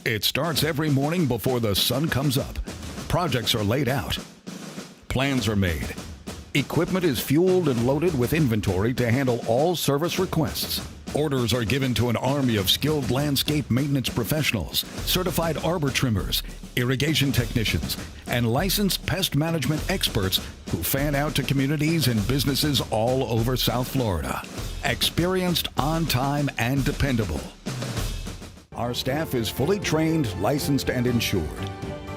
It starts every morning before the sun comes up. Projects are laid out. Plans are made. Equipment is fueled and loaded with inventory to handle all service requests. Orders are given to an army of skilled landscape maintenance professionals, certified arbor trimmers, irrigation technicians, and licensed pest management experts who fan out to communities and businesses all over South Florida. Experienced, on time, and dependable. Our staff is fully trained, licensed, and insured.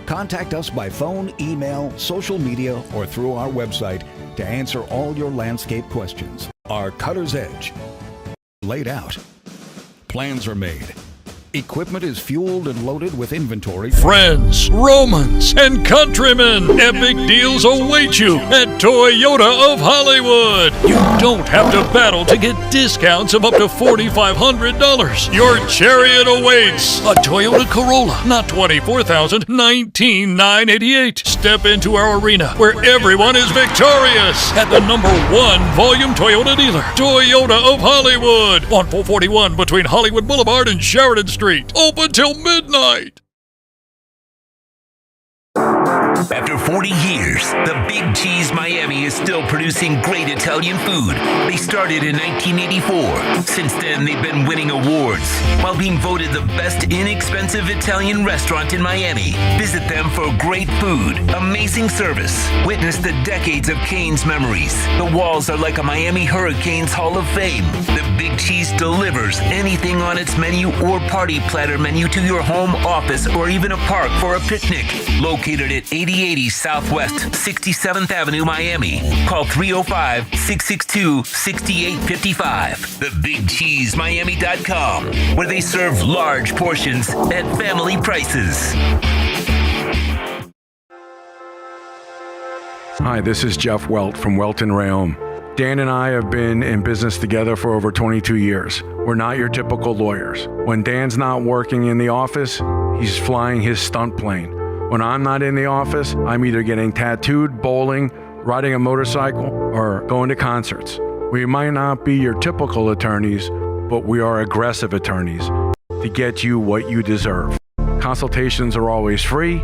Contact us by phone, email, social media, or through our website to answer all your landscape questions. Our Cutter's Edge. Laid out. Plans are made. Equipment is fueled and loaded with inventory. Friends, Romans, and countrymen, epic deals await you at Toyota of Hollywood. You don't have to battle to get discounts of up to $4,500. Your chariot awaits. A Toyota Corolla, not $24,000, $19,988. Step into our arena where everyone is victorious at the #1 volume Toyota dealer, Toyota of Hollywood, on 441 between Hollywood Boulevard and Sheridan Street. Open till midnight. After 40 years, the Big Cheese Miami is still producing great Italian food. They started in 1984. Since then, they've been winning awards while being voted the best inexpensive Italian restaurant in Miami. Visit them for great food, amazing service. Witness the decades of Cane's memories. The walls are like a Miami Hurricanes Hall of Fame. The Big Cheese delivers anything on its menu or party platter menu to your home, office, or even a park for a picnic. Located at 8080 Southwest 67th Avenue, Miami. Call 305-662-6855. TheBigCheeseMiami.com, where they serve large portions at family prices. Hi, this is Jeff Welt from Welt and Rayom. Dan and I have been in business together for over 22 years. We're not your typical lawyers. When Dan's not working in the office, he's flying his stunt plane. When I'm not in the office, I'm either getting tattooed, bowling, riding a motorcycle, or going to concerts. We might not be your typical attorneys, but we are aggressive attorneys to get you what you deserve. Consultations are always free.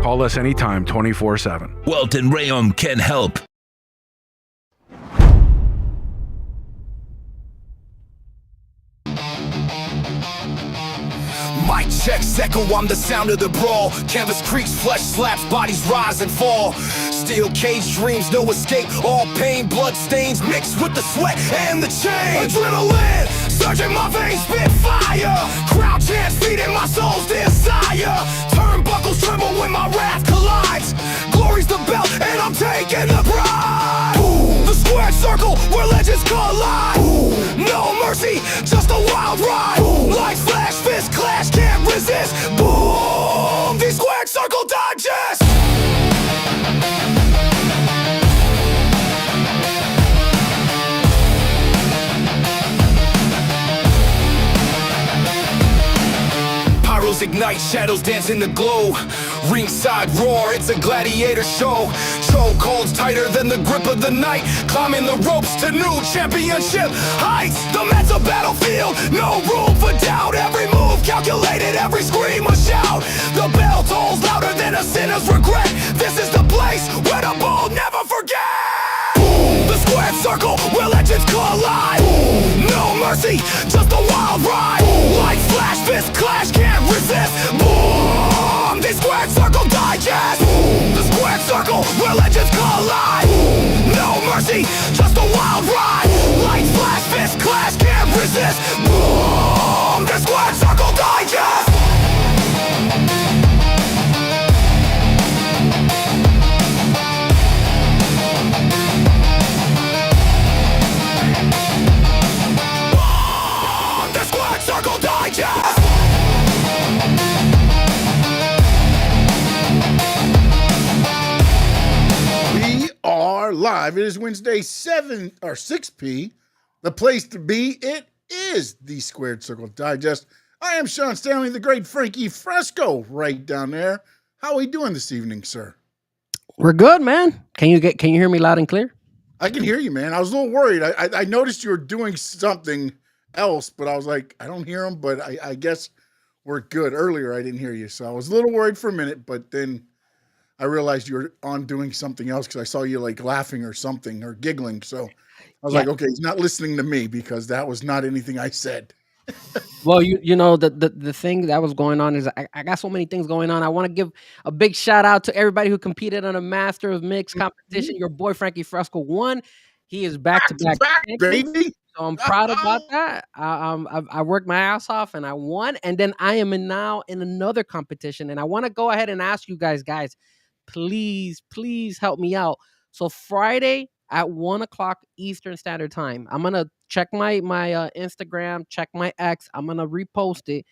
Call us anytime, 24/7. Welt and Rayom can help. Mic checks echo, I'm the sound of the brawl. Canvas creaks, flesh slaps, bodies rise and fall. Steel cage dreams, no escape. All pain, blood stains mixed with the sweat and the chain. Adrenaline surging my veins, spit fire. Crowd chants feeding my soul's desire. Turnbuckles tremble when my wrath collides. Glory's the belt and I'm taking the pride. Ooh, the squared circle where legends collide. Ooh, no mercy, just a wild ride. Ooh, like flash, fist clash, can't resist. Boom, the squared circle digest. Pyros ignite, shadows dance in the glow. Ringside roar, it's a gladiator show. Chokeholds tighter than the grip of the night. Climbing the ropes to new championship heights. The mental battlefield, no room for doubt. Every move calculated, every scream a shout. The bell tolls louder than a sinner's regret. This is the place where the bold never forget. Boom, the squared circle where legends collide. Boom, no mercy, just a wild ride. Boom, like flash, fist clash, can't resist. Boom, the squared circle digest. Boom, the squared circle where legends collide. Boom, no mercy, just a wild ride. Like flash, fist clash, can't resist. Boom, the squared circle digest. Circle Digest! We are live. It is Wednesday, 6p. The place to be. It is the Squared Circle Digest. I am Sean Stanley, the great Frankie Fresco, right down there. How are we doing this evening, sir? We're good, man. Can you hear me loud and clear? I can hear you, man. I was a little worried. I noticed you were doing something else, but I was like, I don't hear him, but I guess worked good. Earlier, I didn't hear you, so I was a little worried for a minute, but then I realized you were on doing something else because I saw you like laughing or something or giggling. So I was Yeah. like, okay, he's not listening to me because that was not anything I said. Well, you know the thing that was going on is I got so many things going on. I want to give a big shout out to everybody who competed on a Master of Mix competition. Your boy Frankie Fresco won. He is back to back Back, champion. baby. So I'm proud about that. I worked my ass off and I won. And then I am now in another competition. And I want to go ahead and ask you guys, please help me out. So Friday at 1 o'clock Eastern Standard Time, I'm gonna check my Instagram, check my X. I'm gonna repost it.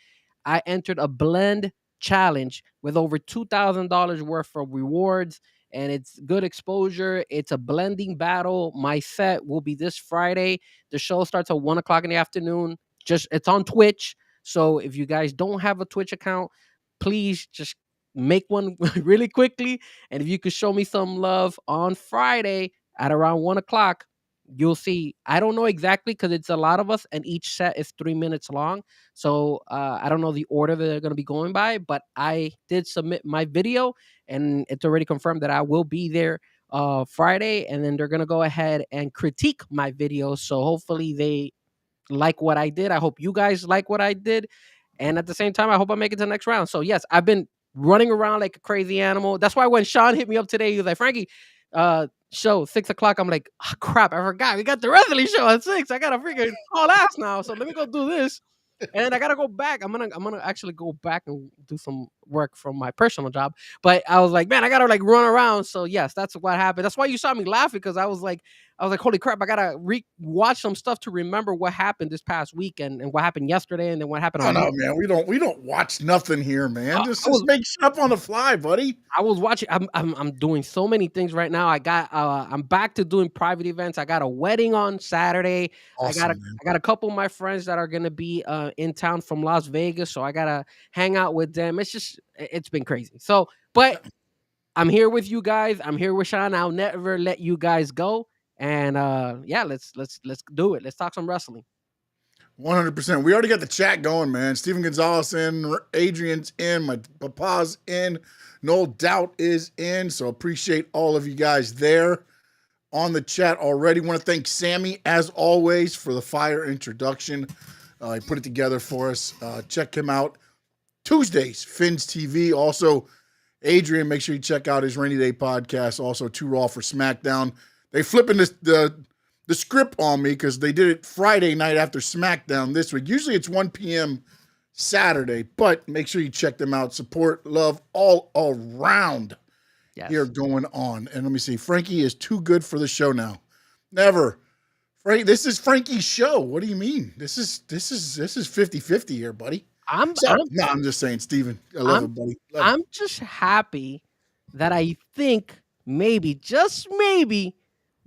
I entered a blend challenge with over $2,000 worth of rewards, and it's good exposure. It's a blending battle. My set will be this Friday. The show starts at 1 o'clock in the afternoon. Just it's on Twitch. So if you guys don't have a Twitch account, please just make one really quickly. And if you could show me some love on Friday at around 1 o'clock, you'll see. I don't know exactly because it's a lot of us, and each set is 3 minutes long. So I don't know the order that they're going to be going by, but I did submit my video, and it's already confirmed that I will be there Friday, and then they're going to go ahead and critique my video. So hopefully they like what I did. I hope you guys like what I did. And at the same time, I hope I make it to the next round. So yes, I've been running around like a crazy animal. That's why when Sean hit me up today, he was like, Frankie, show 6 o'clock. I'm like, oh, crap, I forgot. We got the wrestling show at 6. I gotta freaking haul ass now. So let me go do this. And I gotta go back. I'm gonna actually go back and do some work from my personal job. But I was like, man, I gotta like run around. So yes, that's what happened. That's why you saw me laughing, because I was like, holy crap, I gotta watch some stuff to remember what happened this past week and what happened yesterday and then what happened Oh on no, man. We don't watch nothing here, man. I Just was- make shit up on the fly, buddy. I was watching. I'm doing so many things right now. I'm back to doing private events. I got a wedding on Saturday. Awesome, man. I got a couple of my friends that are gonna be in town from Las Vegas, so I gotta hang out with them. It's been crazy. So, but I'm here with you guys. I'm here with Sean. I'll never let you guys go. And yeah, let's do it. Let's talk some wrestling. 100%. We already got the chat going, man. Steven Gonzalez in, Adrian's in, my papa's in, no doubt is in. So appreciate all of you guys there on the chat already. Want to thank Sammy, as always, for the fire introduction. He put it together for us. Check him out Tuesdays, Finn's TV. Also, Adrian, make sure you check out his Rainy Day podcast. Also, Too Raw for SmackDown. They flipping the script on me because they did it Friday night after SmackDown this week. Usually it's 1 p.m. Saturday, but make sure you check them out. Support, love all around here going on. And let me see. Frankie is too good for the show now. Never. Frank, this is Frankie's show. What do you mean? This is 50-50 here, buddy. I'm just saying, Steven. I love it, buddy. I'm just happy that I think maybe, just maybe,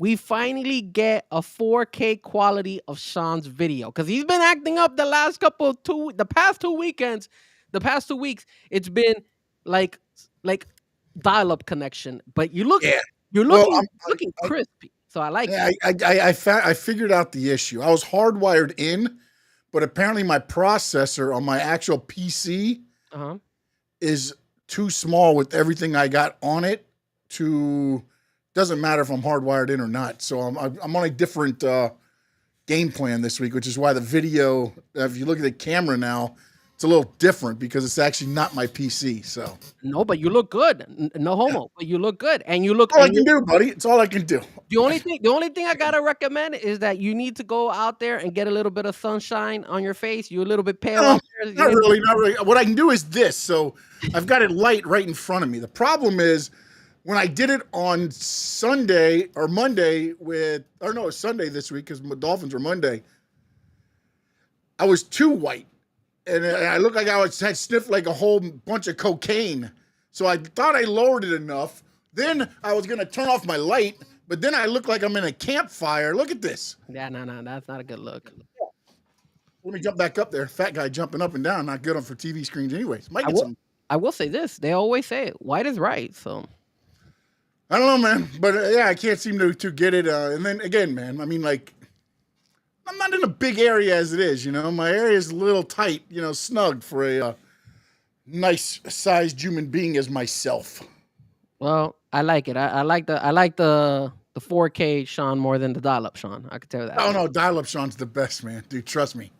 we finally get a 4K quality of Sean's video, because he's been acting up the past 2 weekends, the past 2 weeks. It's been like dial-up connection, but you're looking crispy. So I like it. I figured out the issue. I was hardwired in, but apparently my processor on my actual PC is too small with everything I got on it to. Doesn't matter if I'm hardwired in or not. So I'm on a different game plan this week, which is why the video, if you look at the camera now, it's a little different because it's actually not my PC. So no, but you look good. No homo, but you look good, and you look. All I can do, buddy. It's all I can do. The only thing I gotta recommend is that you need to go out there and get a little bit of sunshine on your face. You're a little bit pale. No, not really. What I can do is this. So I've got it light right in front of me. The problem is, when I did it on Sunday or Monday Sunday this week because my Dolphins were Monday, I was too white. And I looked like I had sniffed like a whole bunch of cocaine. So I thought I lowered it enough. Then I was going to turn off my light, but then I look like I'm in a campfire. Look at this. Yeah, no, that's not a good look. Let me jump back up there. Fat guy jumping up and down. Not good for TV screens anyways. I will say this. They always say it. White is right, so... I don't know, man, but yeah, I can't seem to get it. And then again, man, I mean, like, I'm not in a big area as it is, you know. My area is a little tight, you know, snug for a nice sized human being as myself. Well, I like it. I like the 4K Sean more than the dial-up Sean. I could tell you that. Oh no, dial-up Sean's the best, man. Dude, trust me.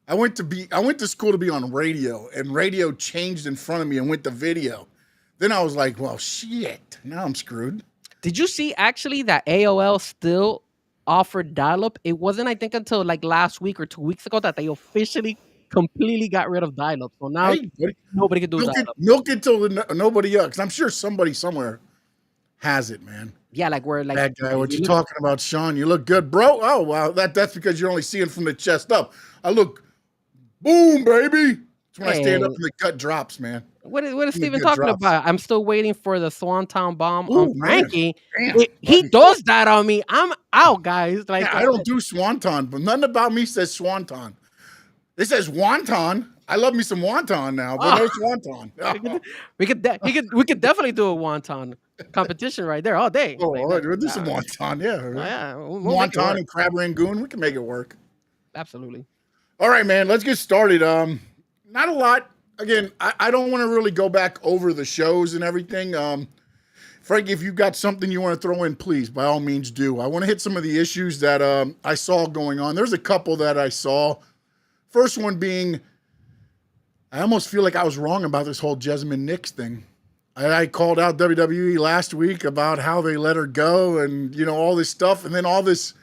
I went to school to be on radio, and radio changed in front of me and went to video. Then I was like, well, shit. Now I'm screwed. Did you see actually that AOL still offered dial-up? It wasn't, I think, until like last week or 2 weeks ago that they officially completely got rid of dial-up. So now Hey, buddy, nobody can do dial-up. milk it till nobody else. I'm sure somebody somewhere has it, man. Yeah, like we're like That guy, what you talking about, Sean? You look good, bro. Oh wow, that's because you're only seeing from the chest up. I look, boom, baby. It's when I stand up and the gut drops, man. What is The Steven gut talking drops. about? I'm still waiting for the Swanton bomb Ooh, on Frankie. man. Damn, He buddy. does that on me. I'm out, guys. Like Yeah, I don't do swanton, but nothing about me says swanton. It says wonton. I love me some wonton now, but no swanton. we could definitely do a wonton competition right there all day. Oh, Like, all right, we'll do some wonton, yeah. yeah, we'll make it Wonton work. and crab rangoon, we can make it work. Absolutely. All right, man, let's get started. Not a lot. Again, I don't want to really go back over the shows and everything. Frank, if you've got something you want to throw in, please, by all means do. I want to hit some of the issues that I saw going on. There's a couple that I saw. First one being, I almost feel like I was wrong about this whole Jessamine Nix thing. I called out WWE last week about how they let her go and, all this stuff. And then all this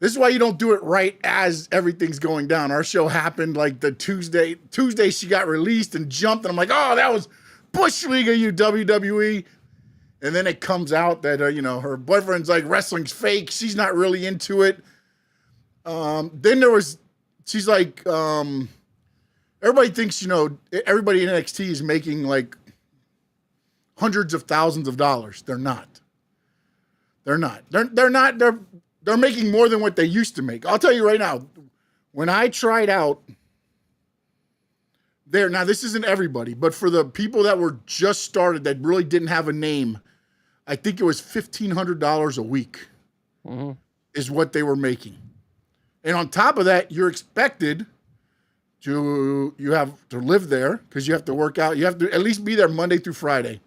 is why you don't do it right as everything's going down. Our show happened like the Tuesday she got released and jumped. And I'm like, oh, that was Bush League of you, WWE. And then it comes out that, her boyfriend's like, wrestling's fake. She's not really into it. Then she's like, everybody thinks, everybody in NXT is making like hundreds of thousands of dollars. They're not. They're not. They're making more than what they used to make. I'll tell you right now, when I tried out there, now this isn't everybody, but for the people that were just started that really didn't have a name, I think it was $1,500 a week is what they were making. And on top of that, you're expected you have to live there because you have to work out. You have to at least be there Monday through Friday.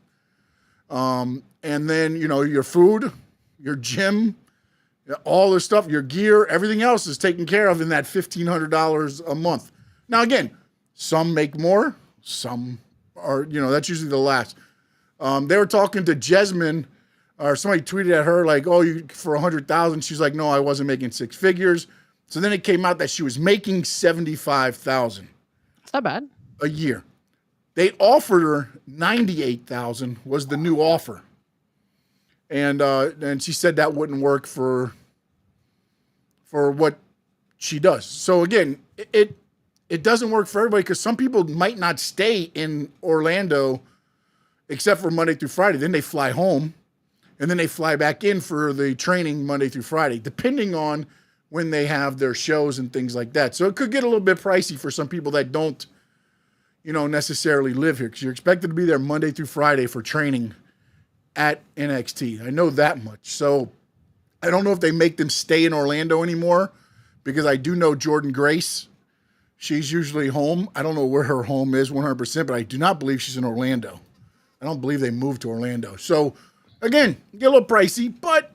And then, your food, your gym, all the stuff, your gear, everything else is taken care of in that $1,500 a month. Now, again, some make more, some are, that's usually the last. They were talking to Jessamine, or somebody tweeted at her like, oh, you for $100,000. She's like, no, I wasn't making six figures. So then it came out that she was making $75,000. It's not bad. A year. They offered her $98,000 was the new offer. And she said that wouldn't work for what she does. So again, it doesn't work for everybody because some people might not stay in Orlando except for Monday through Friday. Then they fly home and then they fly back in for the training Monday through Friday, depending on when they have their shows and things like that. So it could get a little bit pricey for some people that don't, necessarily live here because you're expected to be there Monday through Friday for training at NXT. I know that much. So I don't know if they make them stay in Orlando anymore because I do know Jordan Grace. She's usually home. I don't know where her home is 100%, but I do not believe she's in Orlando. I don't believe they moved to Orlando. So again, get a little pricey, but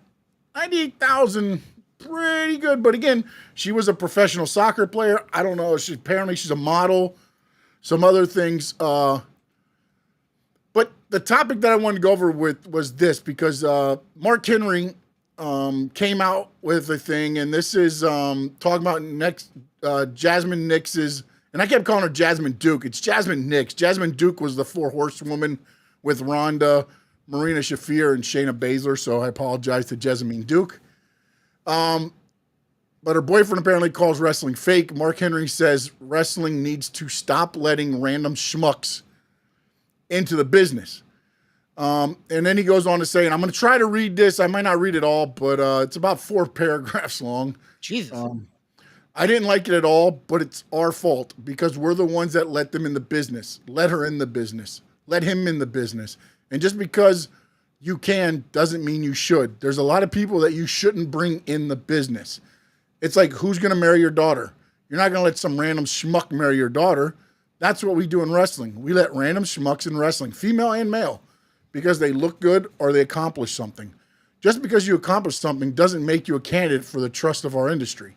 $98,000, pretty good. But again, she was a professional soccer player. I don't know. Apparently she's a model, some other things. But the topic that I wanted to go over with was this because Mark Henry came out with a thing, and this is talking about Jessamine Nix's, and I kept calling her Jasmine Duke. It's Jessamine Nix. Jasmine Duke was the four horsewoman with Ronda, Marina Shafir, and Shayna Baszler, so I apologize to Jessamine Duke. But her boyfriend apparently calls wrestling fake. Mark Henry says wrestling needs to stop letting random schmucks into the business. And then he goes on to say, and I'm going to try to read this. I might not read it all, but it's about 4 paragraphs long. Jesus. I didn't like it at all, but it's our fault because we're the ones that let them in the business. Let her in the business. Let him in the business. And just because you can doesn't mean you should. There's a lot of people that you shouldn't bring in the business. It's like, who's going to marry your daughter? You're not going to let some random schmuck marry your daughter. That's what we do in wrestling. We let random schmucks in wrestling, female and male, because they look good or they accomplish something. Just because you accomplish something doesn't make you a candidate for the trust of our industry.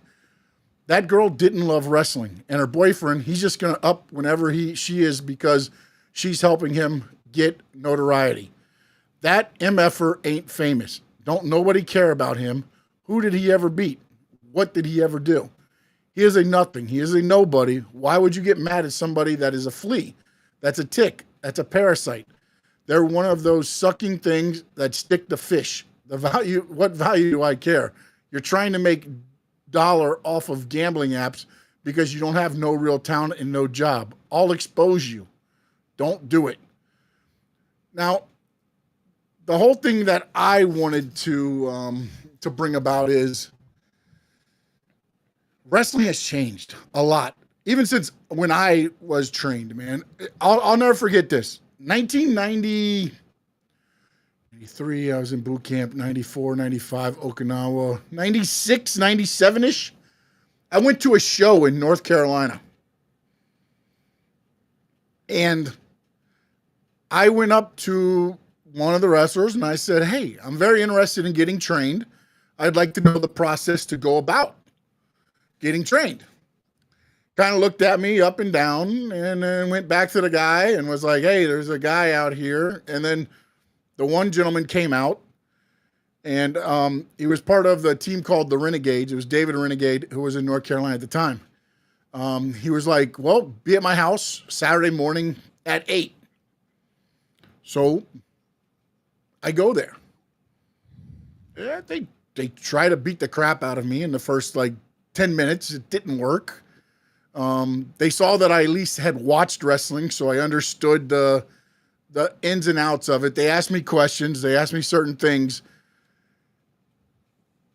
That girl didn't love wrestling, and her boyfriend, he's just going to up whenever she is because she's helping him get notoriety. That MFer ain't famous. Don't nobody care about him. Who did he ever beat? What did he ever do? He is a nothing. He is a nobody. Why would you get mad at somebody that is a flea? That's a tick. That's a parasite. They're one of those sucking things that stick to fish. What value do I care? You're trying to make dollar off of gambling apps because you don't have no real talent and no job. I'll expose you. Don't do it. Now, the whole thing that I wanted to bring about is wrestling has changed a lot, even since when I was trained, man. I'll never forget this. 1990, 93, I was in boot camp, 94, 95, Okinawa, 96, 97-ish. I went to a show in North Carolina. And I went up to one of the wrestlers and I said, hey, I'm very interested in getting trained. I'd like to know the process to go about getting trained. Kind of looked at me up and down and then went back to the guy and was like, hey, there's a guy out here. And then the one gentleman came out and he was part of the team called the Renegades. It was David Renegade, who was in North Carolina at the time. He was like, well, be at my house Saturday morning at 8. So I go there. Yeah, they try to beat the crap out of me in the first 10 minutes. It didn't work. They saw that I at least had watched wrestling, so I understood the ins and outs of it. They asked me questions. They asked me certain things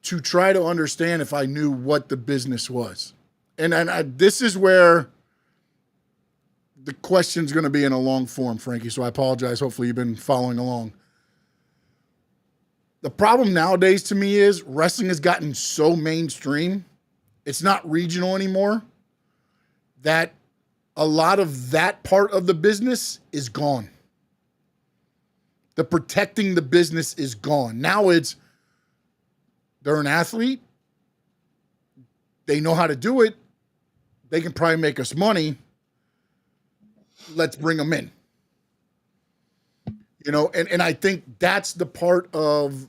to try to understand if I knew what the business was. And this is where the question's going to be in a long form, Frankie, so I apologize. Hopefully you've been following along. The problem nowadays to me is wrestling has gotten so mainstream, it's not regional anymore, that a lot of that part of the business is gone. The protecting the business is gone. Now they're an athlete. They know how to do it. They can probably make us money. Let's bring them in. And I think that's the part of,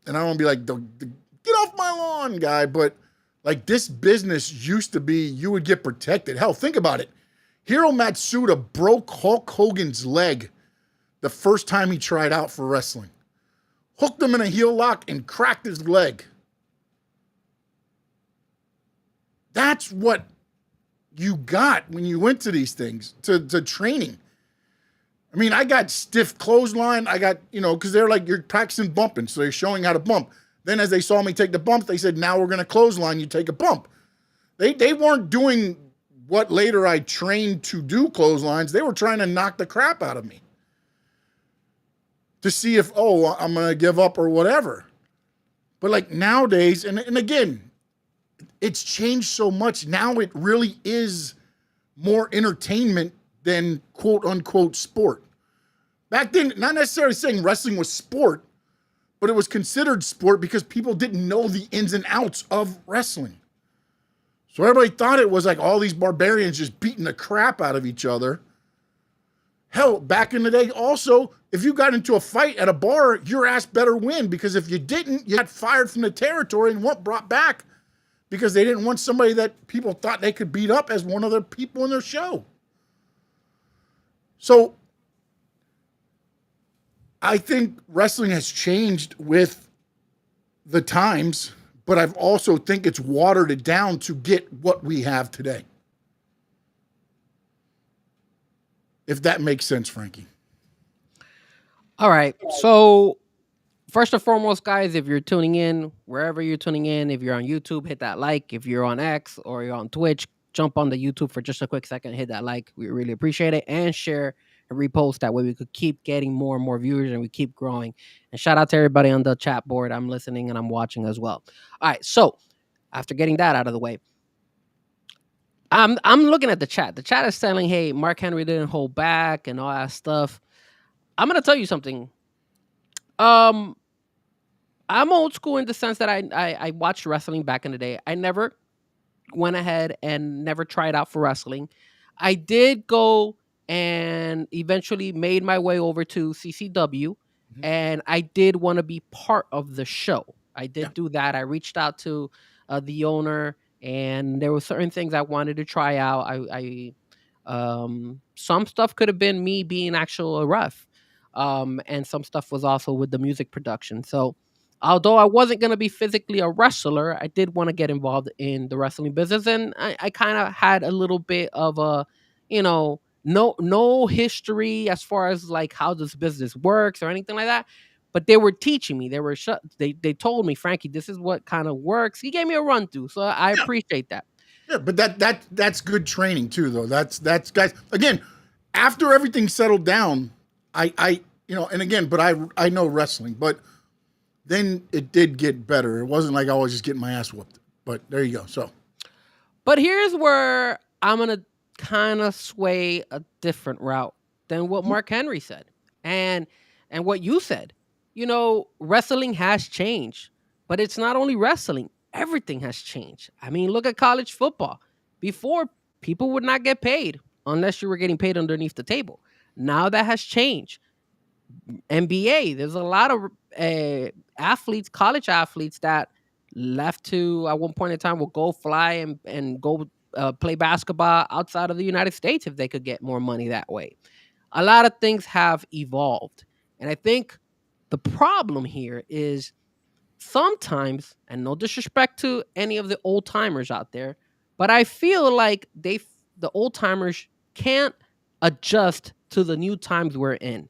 and I don't want to be like the get off my lawn guy, but this business used to be, you would get protected. Hell, think about it. Hiro Matsuda broke Hulk Hogan's leg the first time he tried out for wrestling. Hooked him in a heel lock and cracked his leg. That's what you got when you went to these things, to training. I mean, I got stiff clothesline. I got, because they're like, you're practicing bumping. So they're showing how to bump. Then as they saw me take the bump, they said, now we're going to clothesline, you take a bump. They weren't doing what later I trained to do clotheslines. They were trying to knock the crap out of me to see if, I'm going to give up or whatever. But nowadays, and again, it's changed so much. Now it really is more entertainment than quote unquote sport. Back then, not necessarily saying wrestling was sport, but it was considered sport because people didn't know the ins and outs of wrestling. So everybody thought it was all these barbarians just beating the crap out of each other. Hell, back in the day also, if you got into a fight at a bar, your ass better win, because if you didn't, you got fired from the territory and brought back because they didn't want somebody that people thought they could beat up as one of their people in their show. So I think wrestling has changed with the times, but I also think it's watered it down to get what we have today. If that makes sense, Frankie. All right. So first and foremost, guys, if you're tuning in, wherever you're tuning in, if you're on YouTube, hit that like. If you're on X or you're on Twitch, jump on the YouTube for just a quick second, hit that like. We really appreciate it. And share and repost. That way we could keep getting more and more viewers and we keep growing. And shout out to everybody on the chat board. I'm listening and I'm watching as well. All right. So after getting that out of the way, I'm looking at the chat. The chat is saying, "Hey, Mark Henry didn't hold back and all that stuff." I'm gonna tell you something. Um, I'm old school in the sense that I watched wrestling back in the day. I never went ahead and never tried out for wrestling. I did go and eventually made my way over to CCW, Mhm. and I did want to be part of the show. I Yeah. did do that. I reached out to the owner, and there were certain things I wanted to try out. Some stuff could have been me being actual a ref, and some stuff was also with the music production. So although I wasn't going to be physically a wrestler, I did want to get involved in the wrestling business, and I kind of had a little bit of a, no history as far as like how this business works or anything like that. But they were teaching me. They told me, Frankie, this is what kind of works. He gave me a run through, so I Yeah. appreciate that. Yeah, but that's good training too, though. That's guys. Again, after everything settled down, I and again, but I know wrestling, but then it did get better. It wasn't like I was just getting my ass whooped. But there you go. So But here's where I'm gonna kind of sway a different route than what Mark Henry said, and what you said. Wrestling has changed, but it's not only wrestling. Everything has changed. I mean, look at college football. Before, people would not get paid unless you were getting paid underneath the table. Now that has changed. NBA. There's a lot of athletes, college athletes that left to at one point in time will go fly and go play basketball outside of the United States if they could get more money that way. A lot of things have evolved, and I think the problem here is sometimes, and no disrespect to any of the old timers out there, but I feel like the old timers can't adjust to the new times we're in.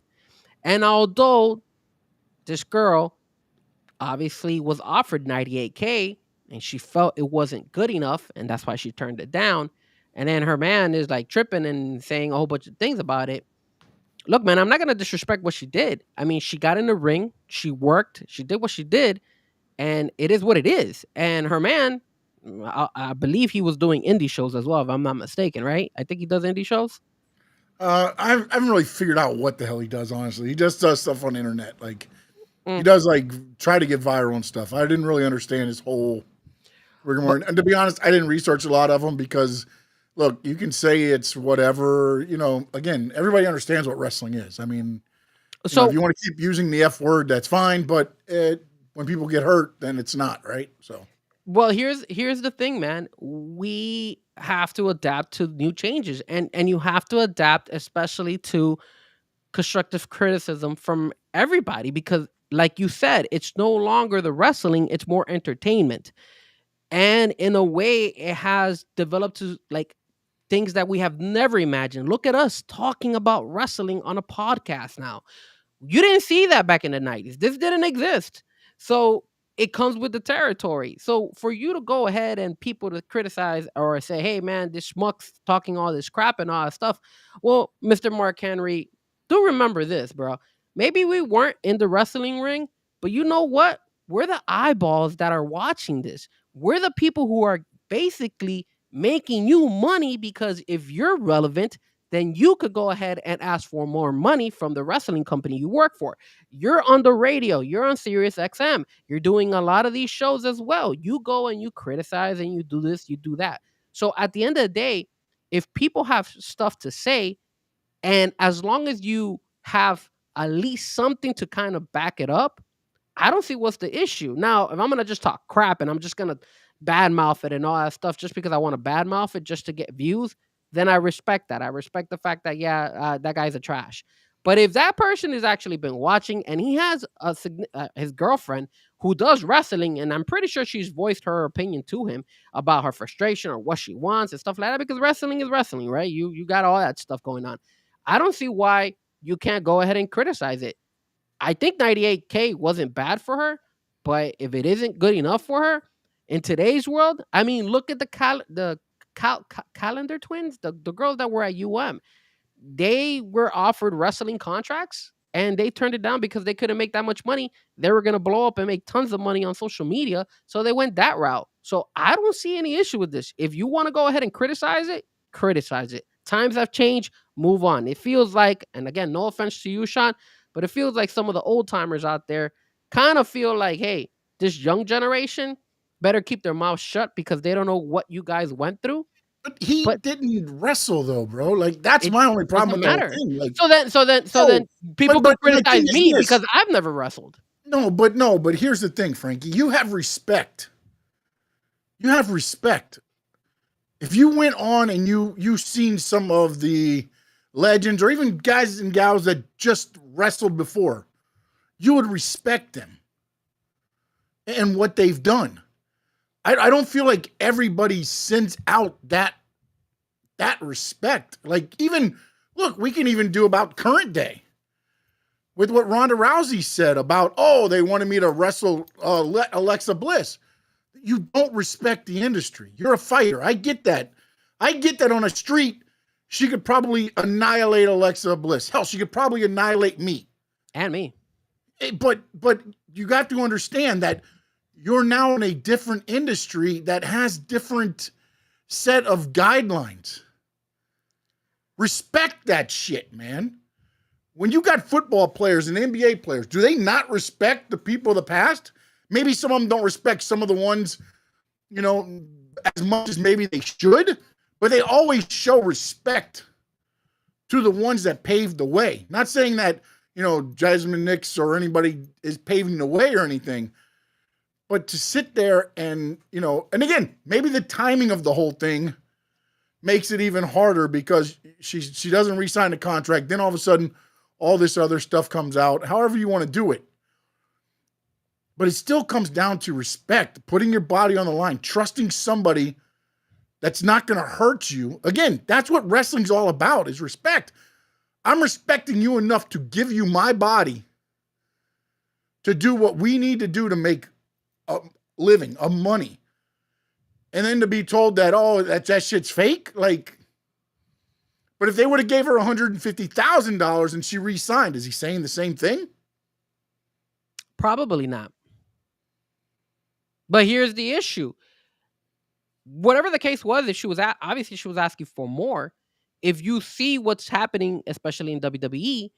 And although this girl obviously was offered 98K and she felt it wasn't good enough and that's why she turned it down, and then her man is like tripping and saying a whole bunch of things about it. Look, man, I'm not going to disrespect what she did. I mean, she got in the ring, she worked, she did what she did, and it is what it is. And her man, I believe he was doing indie shows as well, if I'm not mistaken, right? I think he does indie shows. I haven't really figured out what the hell he does. Honestly, he just does stuff on the internet. Like he Mm. does like try to get viral and stuff. I didn't really understand his whole rigmarole. And to be honest, I didn't research a lot of them because, look, you can say it's whatever. Again, everybody understands what wrestling is. I mean, So if you want to keep using the F word, that's fine. But when people get hurt, then it's not right. So Well, here's the thing, man. We have to adapt to new changes, and you have to adapt, especially to constructive criticism from everybody, because, like you said, it's no longer the wrestling; it's more entertainment, and in a way, it has developed to like things that we have never imagined. Look at us talking about wrestling on a podcast now. You didn't see that back in the 90s. This didn't exist. So it comes with the territory. So for you to go ahead and people to criticize or say, hey, man, this schmuck's talking all this crap and all that stuff. Well, Mr. Mark Henry, do remember this, bro. Maybe we weren't in the wrestling ring, but you know what? We're the eyeballs that are watching this. We're the people who are basically making you money, because if you're relevant, then you could go ahead and ask for more money from the wrestling company you work for. You're on the radio, you're on Sirius XM, you're doing a lot of these shows as well. You go and you criticize and you do this, you do that. So at the end of the day, if people have stuff to say, and as long as you have at least something to kind of back it up, I don't see what's the issue. Now, if I'm gonna just talk crap and I'm just gonna badmouth it and all that stuff just because I want to badmouth it just to get views, then I respect that. I respect the fact that that guy's a trash. But if that person has actually been watching and he has his girlfriend who does wrestling, and I'm pretty sure she's voiced her opinion to him about her frustration or what she wants and stuff like that, because wrestling is wrestling, right? You got all that stuff going on. I don't see why you can't go ahead and criticize it. I think 98K wasn't bad for her, but if it isn't good enough for her in today's world, I mean, look at calendar twins, the girls that were at UM. They were offered wrestling contracts and they turned it down because they couldn't make that much money. They were going to blow up and make tons of money on social media, so they went that route. So I don't see any issue with this. If you want to go ahead and criticize it, criticize it. Times have changed, move on. It feels like, and again, no offense to you, Sean, but it feels like some of the old timers out there kind of feel like, hey, this young generation better keep their mouths shut because they don't know what you guys went through. But he But didn't wrestle though, bro. Like that's it my only problem doesn't with the whole matter. thing. Like, So then people but can my thing criticize is me this. because I've never wrestled. No, but here's the thing, Frankie. You have respect. You have respect. If you went on and you seen some of the legends or even guys and gals that just wrestled before, you would respect them and what they've done. I don't feel like everybody sends out that respect. Like even look, we can even do about current day with what Ronda Rousey said about, oh, they wanted me to wrestle Alexa Bliss. You don't respect the industry. You're a fighter. I get that. I get that on a street, she could probably annihilate Alexa Bliss. Hell, she could probably annihilate me. And me. But you got to understand that you're now in a different industry that has different set of guidelines. Respect that shit, man. When you got football players and NBA players, do they not respect the people of the past? Maybe some of them don't respect some of the ones, as much as maybe they should, but they always show respect to the ones that paved the way. Not saying that, Jasmine Nix or anybody is paving the way or anything, but to sit there and, and again, maybe the timing of the whole thing makes it even harder because she doesn't re-sign the contract. Then all of a sudden, all this other stuff comes out, however you want to do it. But it still comes down to respect, putting your body on the line, trusting somebody that's not going to hurt you. Again, that's what wrestling's all about, is respect. I'm respecting you enough to give you my body to do what we need to do to make a living, a money. And then to be told that, oh, that shit's fake. Like, but if they would have gave her $150,000 and she re-signed, is he saying the same thing? Probably not. But here's the issue. Whatever the case was, if she was obviously she was asking for more. If you see what's happening, especially in WWE,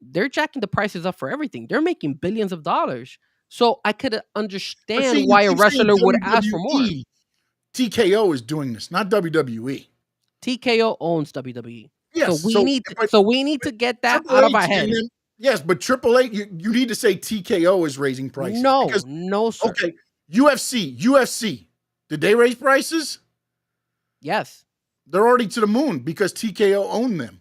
they're jacking the prices up for everything. They're making billions of dollars. So I could understand why a wrestler would ask for more. TKO is doing this, not WWE. TKO owns WWE. Yes, so we need to get that Triple out of H our head. Yes, but Triple H, you need to say TKO is raising prices. No, sir. Okay, UFC, did they raise prices? Yes. They're already to the moon because TKO owned them.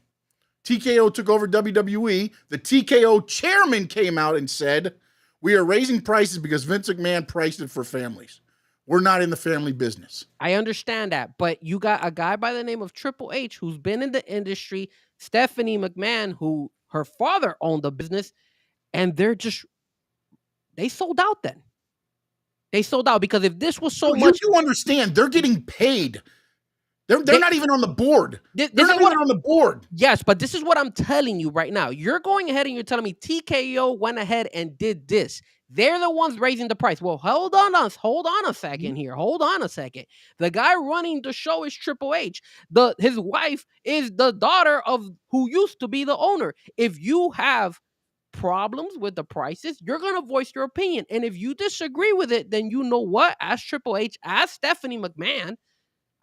TKO took over WWE. The TKO chairman came out and said, we are raising prices because Vince McMahon priced it for families. We're not in the family business. I understand that, but you got a guy by the name of Triple H who's been in the industry, Stephanie McMahon, who her father owned the business, and they sold out then. They sold out because if this was so much... You understand, they're getting paid. They're not even on the board. They're not even on the board. Yes, but this is what I'm telling you right now. You're going ahead and you're telling me TKO went ahead and did this. They're the ones raising the price. Well, hold on a second here. Hold on a second. The guy running the show is Triple H. His wife is the daughter of who used to be the owner. If you have problems with the prices, you're going to voice your opinion. And if you disagree with it, then you know what? As Triple H, as Stephanie McMahon,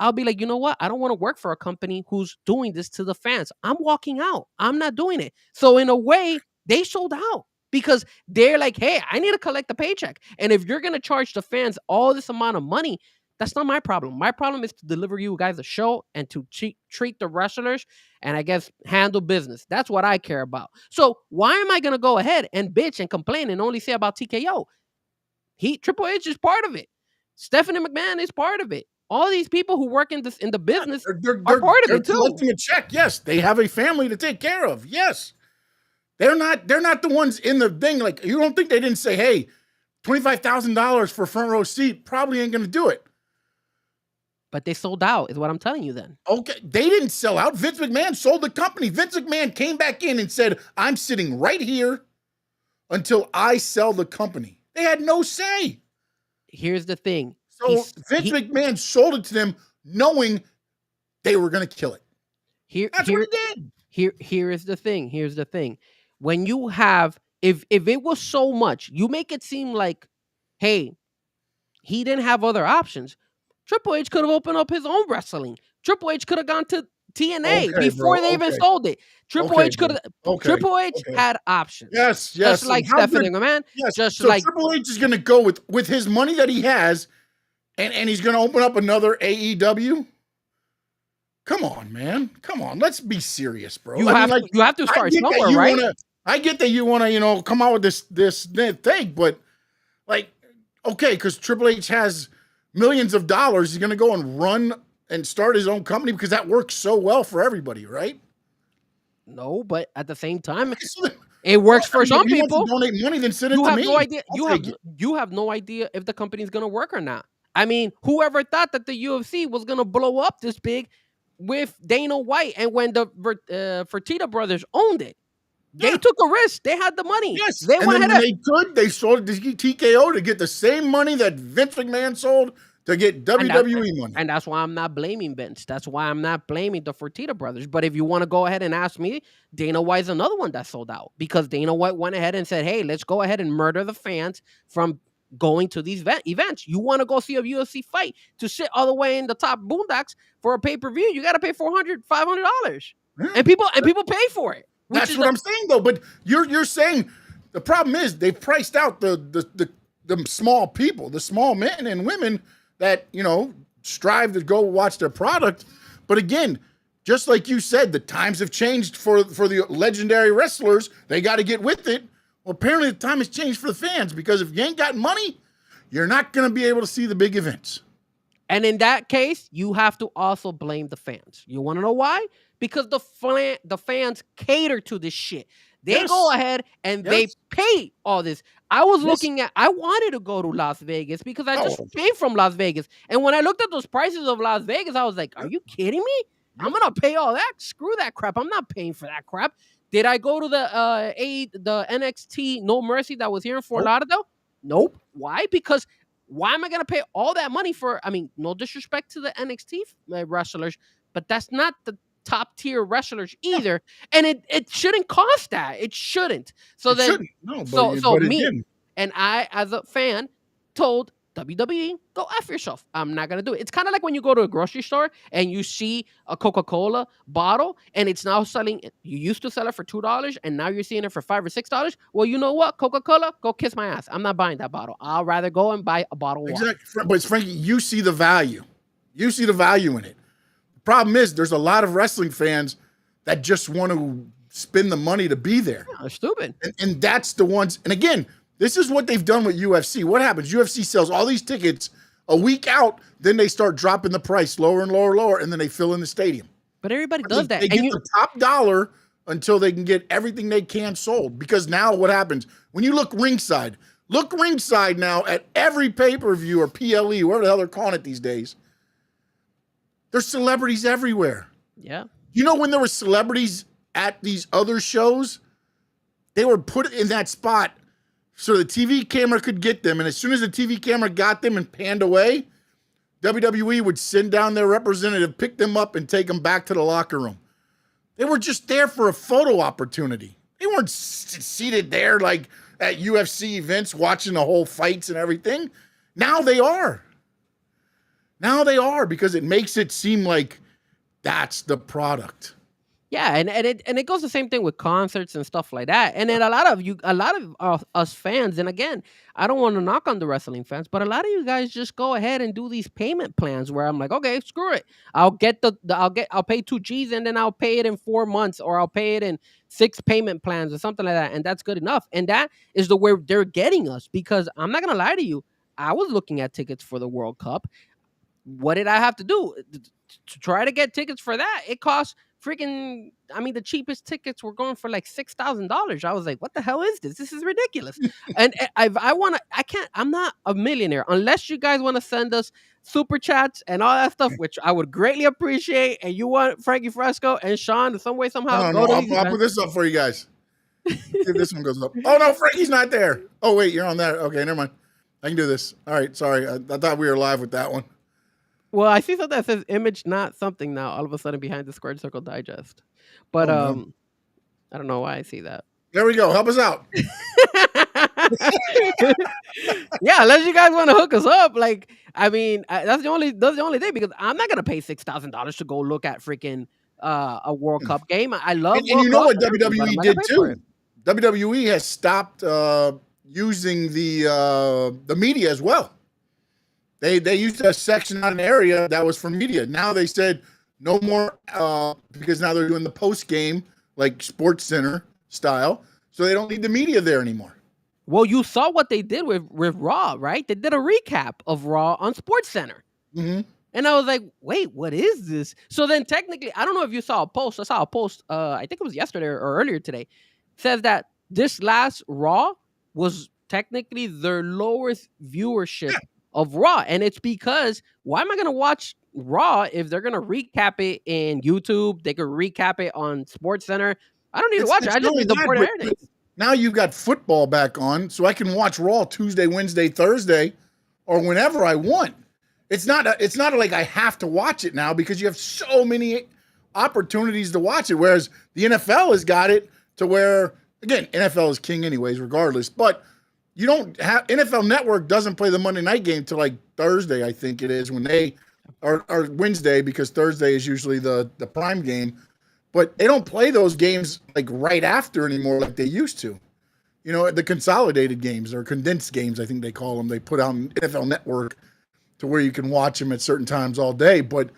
I'll be like, you know what? I don't want to work for a company who's doing this to the fans. I'm walking out. I'm not doing it. So in a way, they sold out because they're like, hey, I need to collect a paycheck. And if you're going to charge the fans all this amount of money, that's not my problem. My problem is to deliver you guys a show and to treat the wrestlers and I guess handle business. That's what I care about. So why am I going to go ahead and bitch and complain and only say about TKO? Triple H is part of it. Stephanie McMahon is part of it. All these people who work in the business are part of it too. They're collecting a check. Yes, they have a family to take care of. Yes, they're not the ones in the thing. Like, you don't think they didn't say, "Hey, $25,000 for front row seat probably ain't going to do it." But they sold out, is what I'm telling you. Then okay, they didn't sell out. Vince McMahon sold the company. Vince McMahon came back in and said, "I'm sitting right here until I sell the company." They had no say. Here's the thing. So Vince McMahon sold it to them knowing they were going to kill it. That's what he did. Here is the thing. Here's the thing. When you have, if it was so much, you make it seem like, hey, he didn't have other options. Triple H could have opened up his own wrestling. Triple H could have gone to TNA before they even sold it. Triple H could have. Triple H had options. Yes. Just like Stephanie McMahon. Yes. Just so like Triple H is going to go with his money that he has, and he's going to open up another AEW. Come on, man. Come on. Let's be serious, bro. You have to start somewhere, right? I get that you want to, come out with this thing, but like, okay, because Triple H has millions of dollars, he's going to go and run and start his own company because that works so well for everybody, right? No, but at the same time, it works for some people. Donate money, then send it to me. No idea. You have no idea if the company's going to work or not. I mean, whoever thought that the UFC was going to blow up this big with Dana White, and when the Fertitta brothers owned it, they took a risk. They had the money. Yes, they went ahead. They sold it to TKO to get the same money that Vince McMahon sold to get WWE money. And that's why I'm not blaming Vince. That's why I'm not blaming the Fertitta brothers. But if you want to go ahead and ask me, Dana White's another one that sold out because Dana White went ahead and said, hey, let's go ahead and murder the fans from going to these events. You want to go see a UFC fight to sit all the way in the top boondocks for a pay-per-view, you got to pay $400, $500. And people pay for it. That's what I'm saying, though. But you're saying the problem is they priced out the small people, the small men and women that, strive to go watch their product. But again, just like you said, the times have changed for the legendary wrestlers. They got to get with it. Well, apparently the time has changed for the fans because if you ain't got money, you're not going to be able to see the big events. And in that case, you have to also blame the fans. You want to know why? Because the fans cater to this shit. They go ahead and they pay all this. I was looking at, I wanted to go to Las Vegas because I just came from Las Vegas. And when I looked at those prices of Las Vegas, I was like, are you kidding me? I'm going to pay all that? Screw that crap. I'm not paying for that crap. Did I go to the NXT No Mercy that was here in Fort Lauderdale? Nope. Why? Because why am I going to pay all that money for, no disrespect to the NXT wrestlers, but that's not the top tier wrestlers either. And it shouldn't cost that. It shouldn't. So I, as a fan, told WWE, go F yourself. I'm not going to do it. It's kind of like when you go to a grocery store and you see a Coca-Cola bottle and it's now selling, you used to sell it for $2 and now you're seeing it for $5 or $6. Well, you know what? Coca-Cola, go kiss my ass. I'm not buying that bottle. I'll rather go and buy a bottle of water. Exactly. But Frankie, you see the value. You see the value in it. The problem is there's a lot of wrestling fans that just want to spend the money to be there. Yeah, they're stupid. And that's the ones, and again, this is what they've done with UFC. What happens? UFC sells all these tickets a week out, then they start dropping the price lower and lower and lower, and then they fill in the stadium. But everybody does that. They get the top dollar until they can get everything they can sold. Because now what happens? When you look ringside now at every pay-per-view or PLE, whatever the hell they're calling it these days, there's celebrities everywhere. Yeah. You know when there were celebrities at these other shows, they were put in that spot so the TV camera could get them. And as soon as the TV camera got them and panned away, WWE would send down their representative, pick them up, and take them back to the locker room. They were just there for a photo opportunity. They weren't seated there like at UFC events watching the whole fights and everything. Now they are. Now they are because it makes it seem like that's the product. Yeah, and it goes the same thing with concerts and stuff like that. And then a lot of us fans, and again, I don't want to knock on the wrestling fans, but a lot of you guys just go ahead and do these payment plans where I'm like, okay, screw it. I'll get I'll pay 2 G's and then I'll pay it in 4 months, or I'll pay it in 6 payment plans or something like that, and that's good enough. And that is the way they're getting us, because I'm not gonna lie to you, I was looking at tickets for the World Cup. What did I have to do to try to get tickets for that? It cost freaking, the cheapest tickets were going for like $6,000. I was like, what the hell is this? This is ridiculous. And I'm not a millionaire unless you guys want to send us super chats and all that stuff, which I would greatly appreciate. And you want Frankie Fresco and Sean in some way, somehow. I'll put this up for you guys. See if this one goes up. Oh no, Frankie's not there. Oh wait, you're on that. Okay, never mind. I can do this. All right. Sorry. I thought we were live with that one. Well, I see something that says image not something now. All of a sudden behind the Squared Circle Digest, but Oh, no. I don't know why I see that. There we go. Help us out. Yeah, unless you guys want to hook us up, like I mean, that's the only thing because I'm not gonna pay $6,000 to go look at freaking a World Cup game. I love And you World know Cup what and everything, but I'm WWE not gonna did pay for too? it. WWE has stopped using the media as well. They used to section out an area that was for media. Now they said no more because now they're doing the post game like Sports Center style, so they don't need the media there anymore. Well, you saw what they did with Raw, right? They did a recap of Raw on Sports Center. Mm-hmm. And I was like, wait, what is this? So then technically, I don't know if you saw a post. I saw a post, I think it was yesterday or earlier today. Says that this last Raw was technically their lowest viewership of Raw. And it's because why am I going to watch Raw if they're going to recap it in YouTube? They could recap it on Sports Center. I don't need to watch it. I just need the port but now you've got football back on, so I can watch Raw Tuesday, Wednesday, Thursday, or whenever I want. It's not like I have to watch it now because you have so many opportunities to watch it. Whereas the NFL has got it to where, again, NFL is king anyways, regardless. But you don't have NFL Network doesn't play the Monday night game till like Thursday, I think it is, when they or Wednesday, because Thursday is usually the prime game. But they don't play those games like right after anymore like they used to. You know, the consolidated games or condensed games, I think they call them. They put out on NFL Network to where you can watch them at certain times all day. But,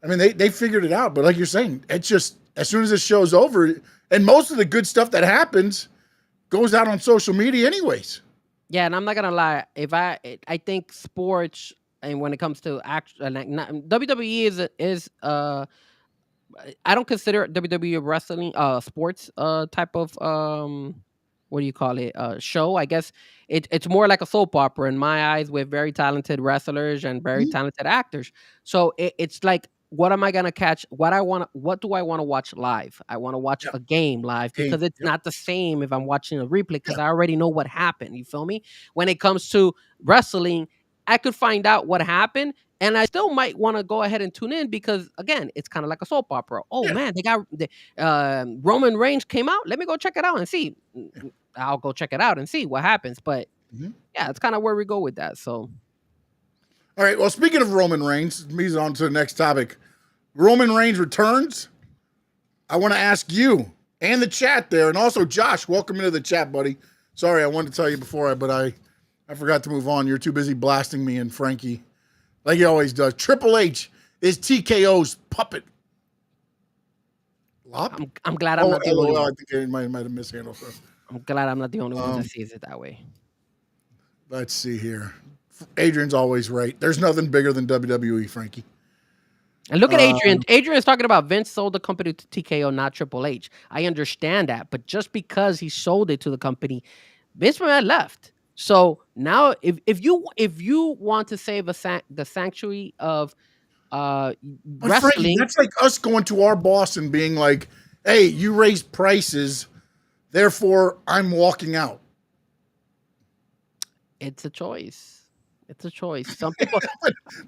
I mean, they figured it out. But like you're saying, it's just as soon as this show's over, and most of the good stuff that happens goes out on social media anyways. Yeah, and I'm not going to lie. I think sports, and when it comes to WWE is I don't consider WWE wrestling sports type of what do you call it show. I guess it's more like a soap opera in my eyes with very talented wrestlers and very talented actors. So it's like, what am I gonna catch? What do I want to watch live? I want to watch a game live because it's not the same if I'm watching a replay because I already know what happened. You feel me? When it comes to wrestling, I could find out what happened. And I still might want to go ahead and tune in because, again, it's kind of like a soap opera. Oh, man, they got Roman Reigns came out. Let me go check it out and see. I'll go check it out and see what happens. But, yeah, it's kind of where we go with that. So, all right. Well, speaking of Roman Reigns, moves on to the next topic. Roman Reigns returns. I want to ask you and the chat there, and also Josh, welcome into the chat, buddy. Sorry, I wanted to tell you before, but I forgot to move on. You're too busy blasting me and Frankie. Like he always does. Triple H is TKO's puppet. I'm glad I'm not the only one. I think I might have mishandled her. I'm glad I'm not the only one that sees it that way. Let's see here. Adrian's always right. There's nothing bigger than WWE, Frankie. And look at Adrian. Adrian is talking about Vince sold the company to TKO, not Triple H. I understand that. But just because he sold it to the company, Vince McMahon left. So now, if you want to save the sanctuary of wrestling, Frankie, that's like us going to our boss and being like, "Hey, you raised prices, therefore I'm walking out." It's a choice. It's a choice. Some people,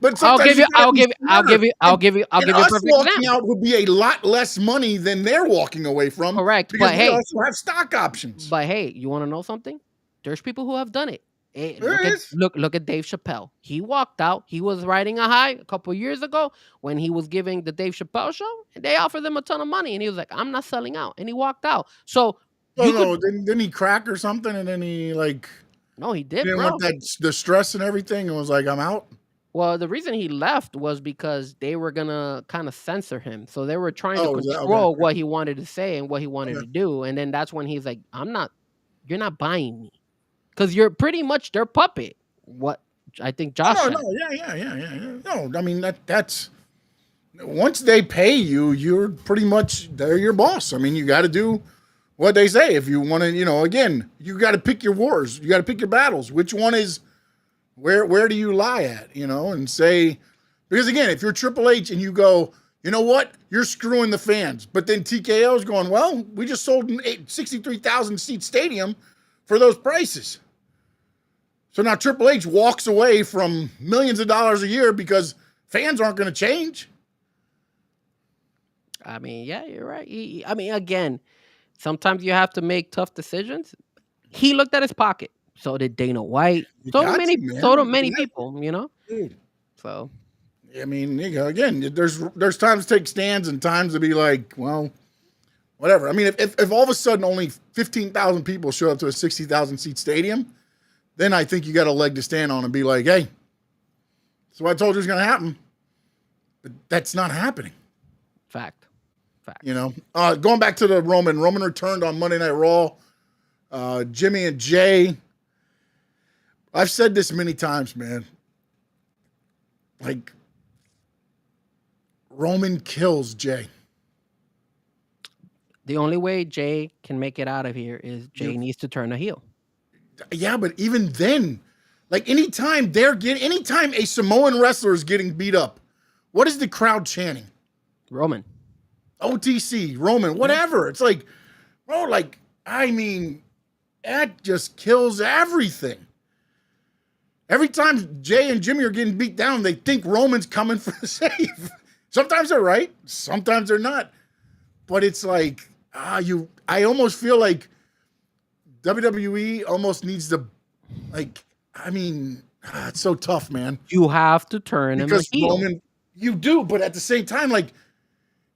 but I'll give you a perfect walking example. out would be a lot less money than they're walking away from. Correct, Because but we hey, also have stock options. But hey, you want to know something? There's people who have done it. Look at Dave Chappelle. He walked out. He was riding a high a couple of years ago when he was giving the Dave Chappelle show, and they offered him a ton of money, and he was like, "I'm not selling out," and he walked out. So, didn't he crack or something? And then he no, he did. Didn't want the stress and everything, and was like, "I'm out." Well, the reason he left was because they were gonna kind of censor him, so they were trying to control what he wanted to say and what he wanted to do, and then that's when he's like, "You're not buying me." Because you're pretty much their puppet. What I think Josh said. Yeah. No, I mean that's once they pay you, you're pretty much they're your boss. I mean, you got to do what they say if you want to. Again, you got to pick your wars. You got to pick your battles. Which one is where do you lie at? And say because again, if you're Triple H and you go, you know what, you're screwing the fans, but then TKO is going, well, we just sold an 63,000 seat stadium for those prices. So now Triple H walks away from millions of dollars a year because fans aren't going to change. I mean, yeah, you're right. I mean, again, sometimes you have to make tough decisions. He looked at his pocket. So did Dana White. You So got many, to, man. so do many people. Dude. So I mean, again, there's times to take stands and times to be like, well, whatever. I mean, if all of a sudden only 15,000 people show up to a 60,000 seat stadium, then I think you got a leg to stand on and be like, hey, that's what I told you was going to happen. But that's not happening. fact. Going back to the Roman returned on Monday Night Raw. Jimmy and Jay. I've said this many times, man. Like, Roman kills Jay. The only way Jay can make it out of here is Jay needs to turn a heel. Yeah, but even then, like anytime a Samoan wrestler is getting beat up, what is the crowd chanting? Roman. OTC, Roman, whatever. It's like, bro, like, I mean, that just kills everything. Every time Jay and Jimmy are getting beat down, they think Roman's coming for the save. Sometimes they're right, sometimes they're not. But it's like, I almost feel like WWE almost needs to, like, I mean, it's so tough, man. You have to turn him heel. Roman, you do, but at the same time, like,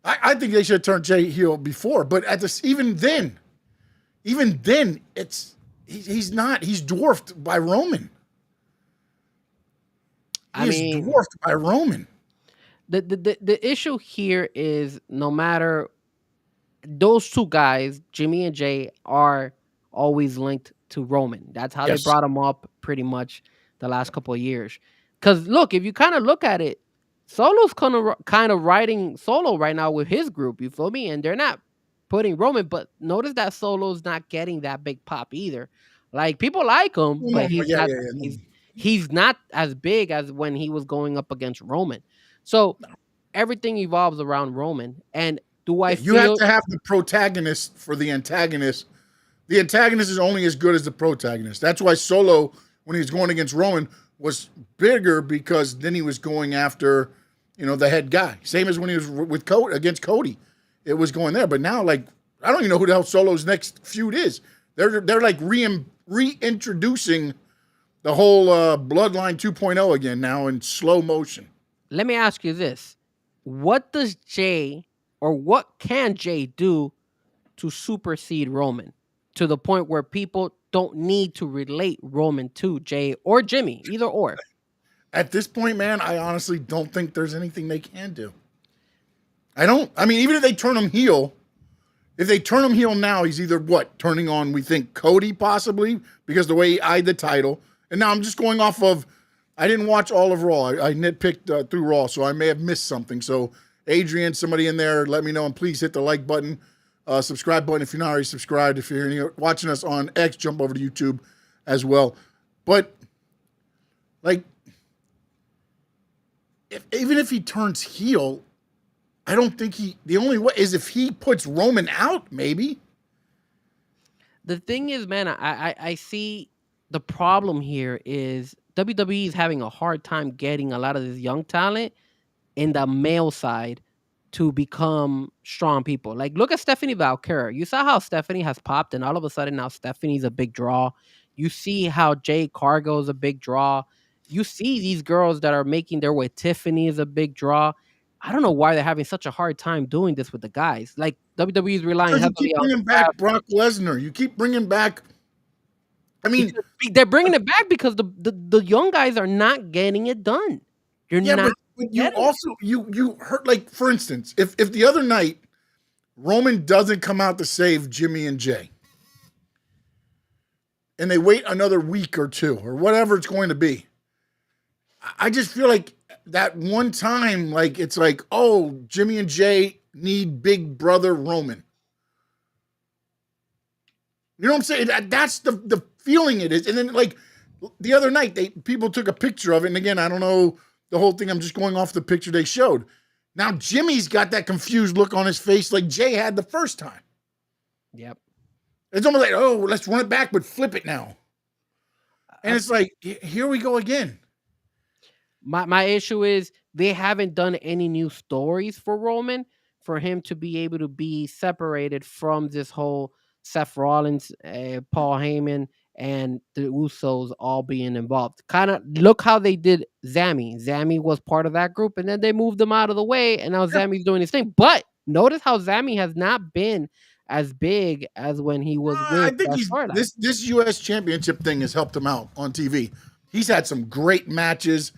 I think they should have turned Jay heel before. But even then, he's dwarfed by Roman. He's dwarfed by Roman. The issue here is no matter those two guys, Jimmy and Jay, are always linked to Roman. That's how they brought him up pretty much the last couple of years. Because look, if you kind of look at it, Solo's kind of riding Solo right now with his group. You feel me? And they're not putting Roman, but notice that Solo's not getting that big pop either. Like, people like him, but he's not as big as when he was going up against Roman. So everything evolves around Roman. And you have to have the protagonist for the antagonist. The antagonist is only as good as the protagonist. That's why Solo, when he was going against Roman, was bigger, because then he was going after, the head guy. Same as when he was with against Cody. It was going there. But now, like, I don't even know who the hell Solo's next feud is. They're like reintroducing the whole Bloodline 2.0 again now in slow motion. Let me ask you this. What does Jay, or what can Jay do to supersede Roman to the point where people don't need to relate Roman to Jay or Jimmy, either or? At this point, man, I honestly don't think there's anything they can do. I mean, even if they turn him heel, now, he's either turning on, we think, Cody possibly, because the way he eyed the title. And now I'm just going off of, I didn't watch all of Raw. I nitpicked through Raw, so I may have missed something. So, Adrian, somebody in there, let me know, and please hit the like button, subscribe button if you're not already subscribed. If you're watching us on X, jump over to YouTube as well. But, like, even if he turns heel, I don't think the only way is if he puts Roman out, maybe. The thing is, man, I see the problem here is WWE is having a hard time getting a lot of this young talent in the male side to become strong people. Like, look at Stephanie Valkyrie. You saw how Stephanie has popped, and all of a sudden now Stephanie's a big draw. You see how Jay Cargill is a big draw. You see these girls that are making their way. Tiffany is a big draw. I don't know why they're having such a hard time doing this with the guys. Like, WWE is relying heavily on. You keep bringing back Brock Lesnar. You keep bringing back. I mean, they're bringing it back because the young guys are not getting it done. But you also you hurt. Like, for instance, if the other night Roman doesn't come out to save Jimmy and Jay, and they wait another week or two or whatever it's going to be, I just feel like that one time, like, it's like, oh, Jimmy and Jay need big brother Roman. You know what I'm saying? That's the feeling it is. And then, like, the other night, people took a picture of it. And again, I don't know the whole thing. I'm just going off the picture they showed. Now, Jimmy's got that confused look on his face like Jay had the first time. Yep. It's almost like, oh, let's run it back, but flip it now. And it's like, here we go again. My issue is they haven't done any new stories for Roman for him to be able to be separated from this whole Seth Rollins, Paul Heyman, and the Usos all being involved. Kind of look how they did Zammy. Zammy was part of that group, and then they moved him out of the way, and now Zammy's doing his thing. But notice how Zammy has not been as big as when he was I with think that he's storyline. this U.S. Championship thing has helped him out on TV. He's had some great matches,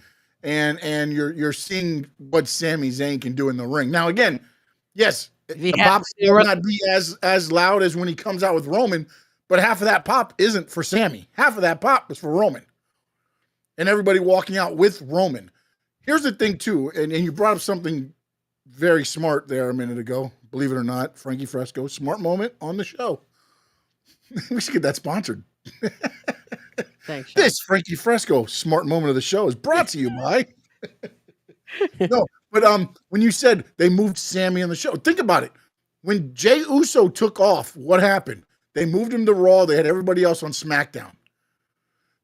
and you're seeing what Sami Zayn can do in the ring. Now, again, yes, the pops will not be as loud as when he comes out with Roman, but half of that pop isn't for Sammy. Half of that pop is for Roman, and everybody walking out with Roman. Here's the thing too, and you brought up something very smart there a minute ago. Believe it or not, Frankie Fresco, smart moment on the show. We should get that sponsored. Thanks, Sean. This Frankie Fresco smart moment of the show is brought to you by. No, but when you said they moved Sammy on the show, think about it. When Jey Uso took off, what happened? They moved him to Raw. They had everybody else on SmackDown.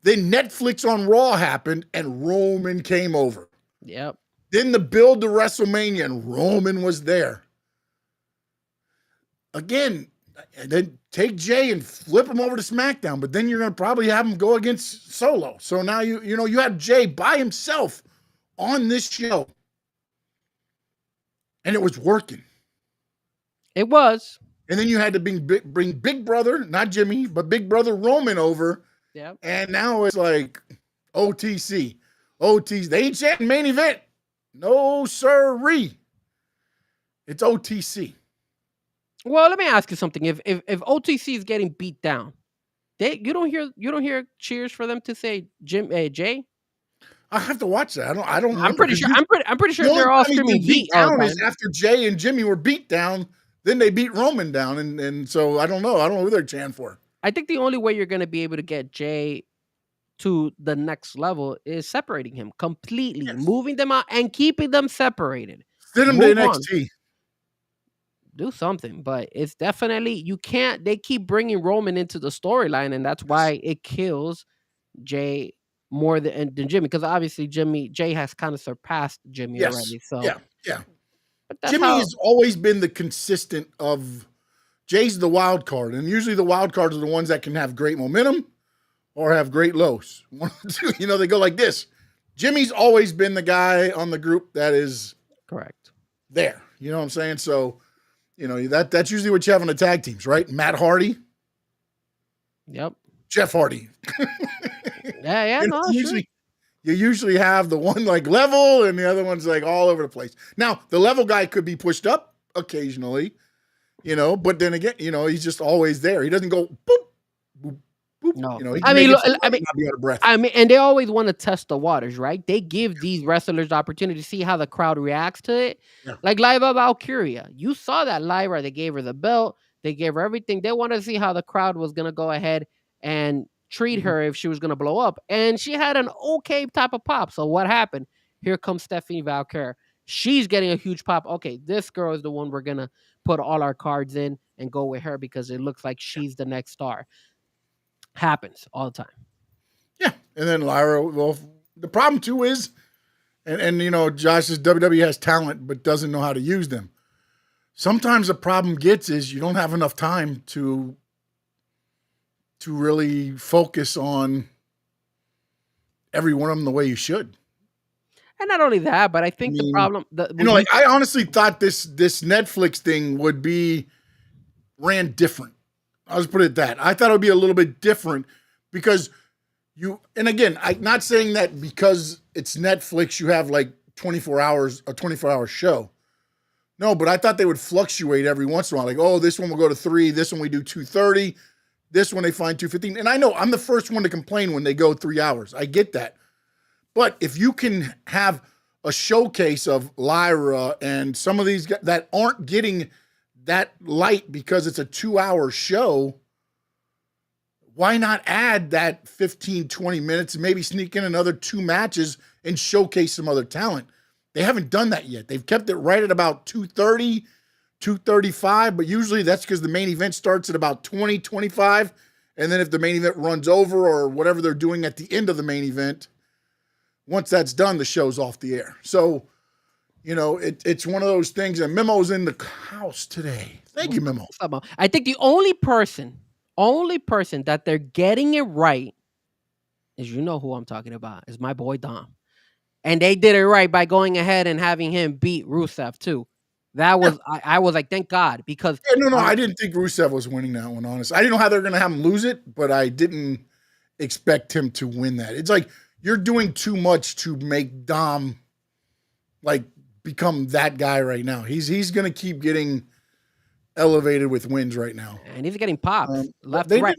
Then Netflix on Raw happened, and Roman came over. Yep. Then the build to WrestleMania, and Roman was there. Again, then take Jay and flip him over to SmackDown, but then you're going to probably have him go against Solo. So now you have Jay by himself on this show, and it was working. It was. And then you had to bring Big Brother, not Jimmy, but Big Brother Roman over. Yep. And now it's like OTC. They ain't chatting main event. No, sirree. It's OTC. Well, let me ask you something. If OTC is getting beat down, you don't hear cheers for them to say Jay. I have to watch that. I don't. I'm pretty sure. I'm pretty sure The they're only all time he's screaming been beat all the down time. is after Jay and Jimmy were beat down. Then they beat Roman down, and so I don't know. I don't know who they're chanting for. I think the only way you're going to be able to get Jay to the next level is separating him completely, Yes. moving them out and keeping them separated. Send him to Move on. NXT. Do something, but it's definitely you can't. They keep bringing Roman into the storyline, and that's why it kills Jay more than Jimmy. Because obviously Jay has kind of surpassed Jimmy Yes. already. So Yeah. but that's Jimmy how- has always been the consistent of Jay's the wild card, and usually the wild cards are the ones that can have great momentum or have great lows. One or two, they go like this. Jimmy's always been the guy on the group that is correct. there. You know what I'm saying? So, that's usually what you have on the tag teams, right? Matt Hardy, Yep. Jeff Hardy. Yeah. No, sure. You usually have the one like level and the other one's like all over the place. Now, the level guy could be pushed up occasionally, but then again, he's just always there. He doesn't go boop, boop, boop. No. He I can mean, make it look, I mean- not be out of breath. And they always want to test the waters, right? They give these wrestlers the opportunity to see how the crowd reacts to it. Yeah. Like Lyra Valkyria. You saw that Lyra. They gave her the belt. They gave her everything. They wanted to see how the crowd was going to go ahead and treat her if she was going to blow up. And she had an okay type of pop. So what happened? Here comes Stephanie Valkyria. She's getting a huge pop. Okay, this girl is the one we're going to put all our cards in and go with her because it looks like she's the next star. Happens all the time. Yeah. And then Lyra, well, the problem too is, and Josh says WWE has talent but doesn't know how to use them. Sometimes the problem is you don't have enough time to really focus on every one of them the way you should. And not only that, but I think the problem... I honestly thought this Netflix thing would be ran different. I'll just put it at that. I thought it would be a little bit different because and again, I'm not saying that because it's Netflix, you have like 24 hours, a 24-hour show. No, but I thought they would fluctuate every once in a while. Like, oh, this one will go to 3, this one we do 2:30, this one they find 2:15. And I know I'm the first one to complain when they go 3 hours. I get that. But if you can have a showcase of Lyra and some of these guys that aren't getting that light because it's a 2-hour show, why not add that 15, 20 minutes and maybe sneak in another 2 matches and showcase some other talent? They haven't done that yet. They've kept it right at about 2:30, 2:35, but usually that's because the main event starts at about 20, 25, And then if the main event runs over or whatever they're doing at the end of the main event, once that's done, the show's off the air. So, it's one of those things. And Memo's in the house today. Thank you, Memo. I think the only person that they're getting it right is, who I'm talking about, is my boy Dom. And they did it right by going ahead and having him beat Rusev too. That was I was like, thank God, because I didn't think Rusev was winning that one, honestly. I didn't know how they're gonna have him lose it, but I didn't expect him to win that. It's like you're doing too much to make Dom become that guy right now. He's gonna keep getting elevated with wins right now. And he's getting popped left they and right.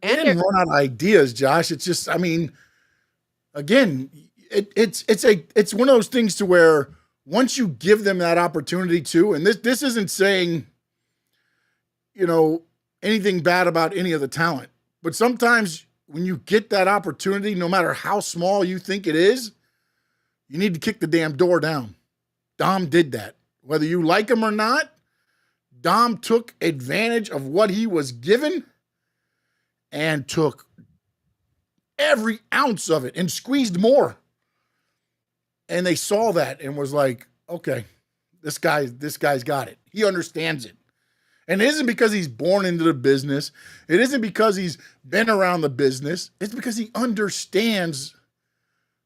They didn't run out of ideas, Josh. It's just, again, it's one of those things to where once you give them that opportunity to, and this isn't saying, anything bad about any of the talent, but sometimes when you get that opportunity, no matter how small you think it is, you need to kick the damn door down. Dom did that. Whether you like him or not, Dom took advantage of what he was given and took every ounce of it and squeezed more. And they saw that and was like, okay, this guy's got it. He understands it. And it isn't because he's born into the business. It isn't because he's been around the business. It's because he understands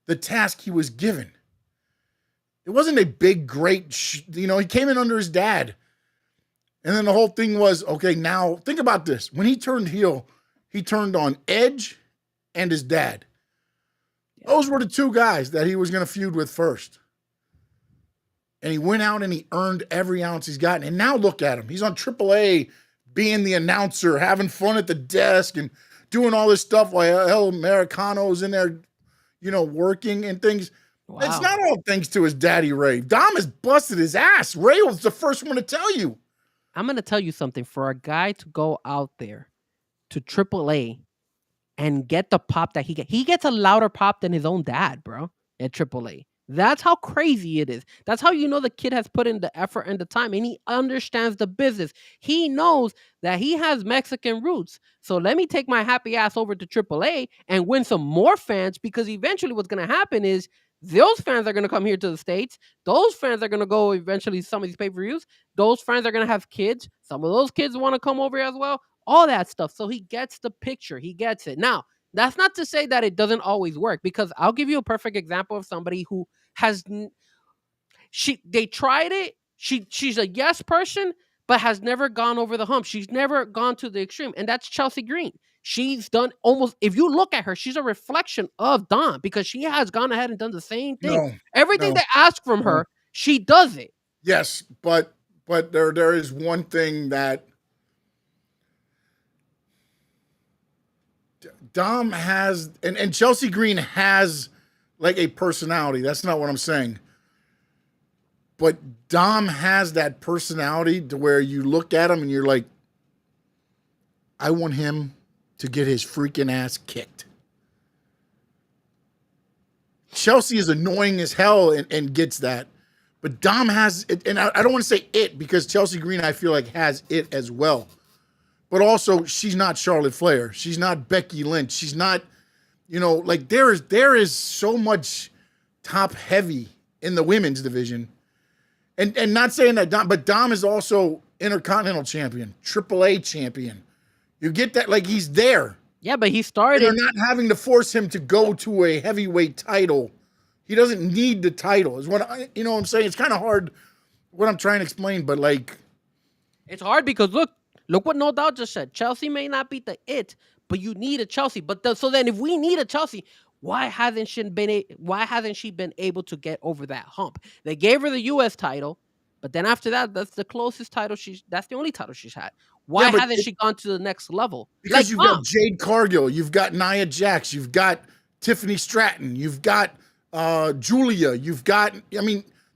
the task he was given. It wasn't a big, great, he came in under his dad. And then the whole thing was, okay, now think about this. When he turned heel, he turned on Edge and his dad. Those were the two guys that he was going to feud with first. And he went out and he earned every ounce he's gotten. And now look at him. He's on AAA, being the announcer, having fun at the desk and doing all this stuff while El Americano's in there, working and things. Wow. It's not all thanks to his daddy, Ray. Dom has busted his ass. Ray was the first one to tell you. I'm going to tell you something. For a guy to go out there to AAA and get the pop that he gets a louder pop than his own dad, bro, at AAA. That's how crazy it is. That's how the kid has put in the effort and the time, and he understands the business. He knows that he has Mexican roots. So let me take my happy ass over to AAA and win some more fans, because eventually what's going to happen is those fans are going to come here to the States. Those fans are going to go eventually some of these pay-per-views. Those fans are going to have kids. Some of those kids want to come over as well. All that stuff. So he gets the picture. He gets it. Now, that's not to say that it doesn't always work, because I'll give you a perfect example of somebody who they tried it. She's a yes person, but has never gone over the hump. She's never gone to the extreme. And that's Chelsea Green. She's done almost, if you look at her, she's a reflection of Dom, because she has gone ahead and done the same thing. Everything they ask from her, she does it. Yes, but there is one thing that Dom has, and Chelsea Green has a personality. That's not what I'm saying. But Dom has that personality to where you look at him and you're like, I want him to get his freaking ass kicked. Chelsea is annoying as hell and gets that. But Dom has it, and I don't want to say it, because Chelsea Green, I feel like, has it as well. But also, she's not Charlotte Flair. She's not Becky Lynch. She's not, there is so much top heavy in the women's division. And not saying that but Dom is also Intercontinental Champion, AAA Champion. You get that? He's there. Yeah, but he started. They're not having to force him to go to a heavyweight title. He doesn't need the title. Is what what I'm saying? It's kind of hard what I'm trying to explain, but it's hard because look what No Doubt just said. Chelsea may not be the it, but you need a Chelsea. So then if we need a Chelsea, why hasn't she been able to get over that hump? They gave her the US title, but then after that, that's the closest title that's the only title she's had. Why hasn't she gone to the next level? Because you've got Jade Cargill, you've got Nia Jax, you've got Tiffany Stratton, you've got Julia, you've got,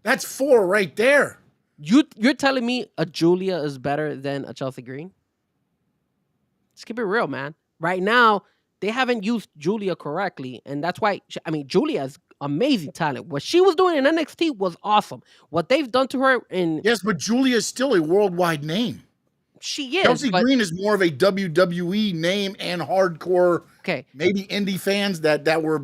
that's 4 right there. You're telling me a Julia is better than a Chelsea Green? Let's keep it real, man. Right now, they haven't used Julia correctly, and that's why, Julia has amazing talent. What she was doing in NXT was awesome. What they've done to her in... Yes, but Julia is still a worldwide name. she is. Chelsea but, Green is more of a WWE name and hardcore, okay, maybe indie fans that were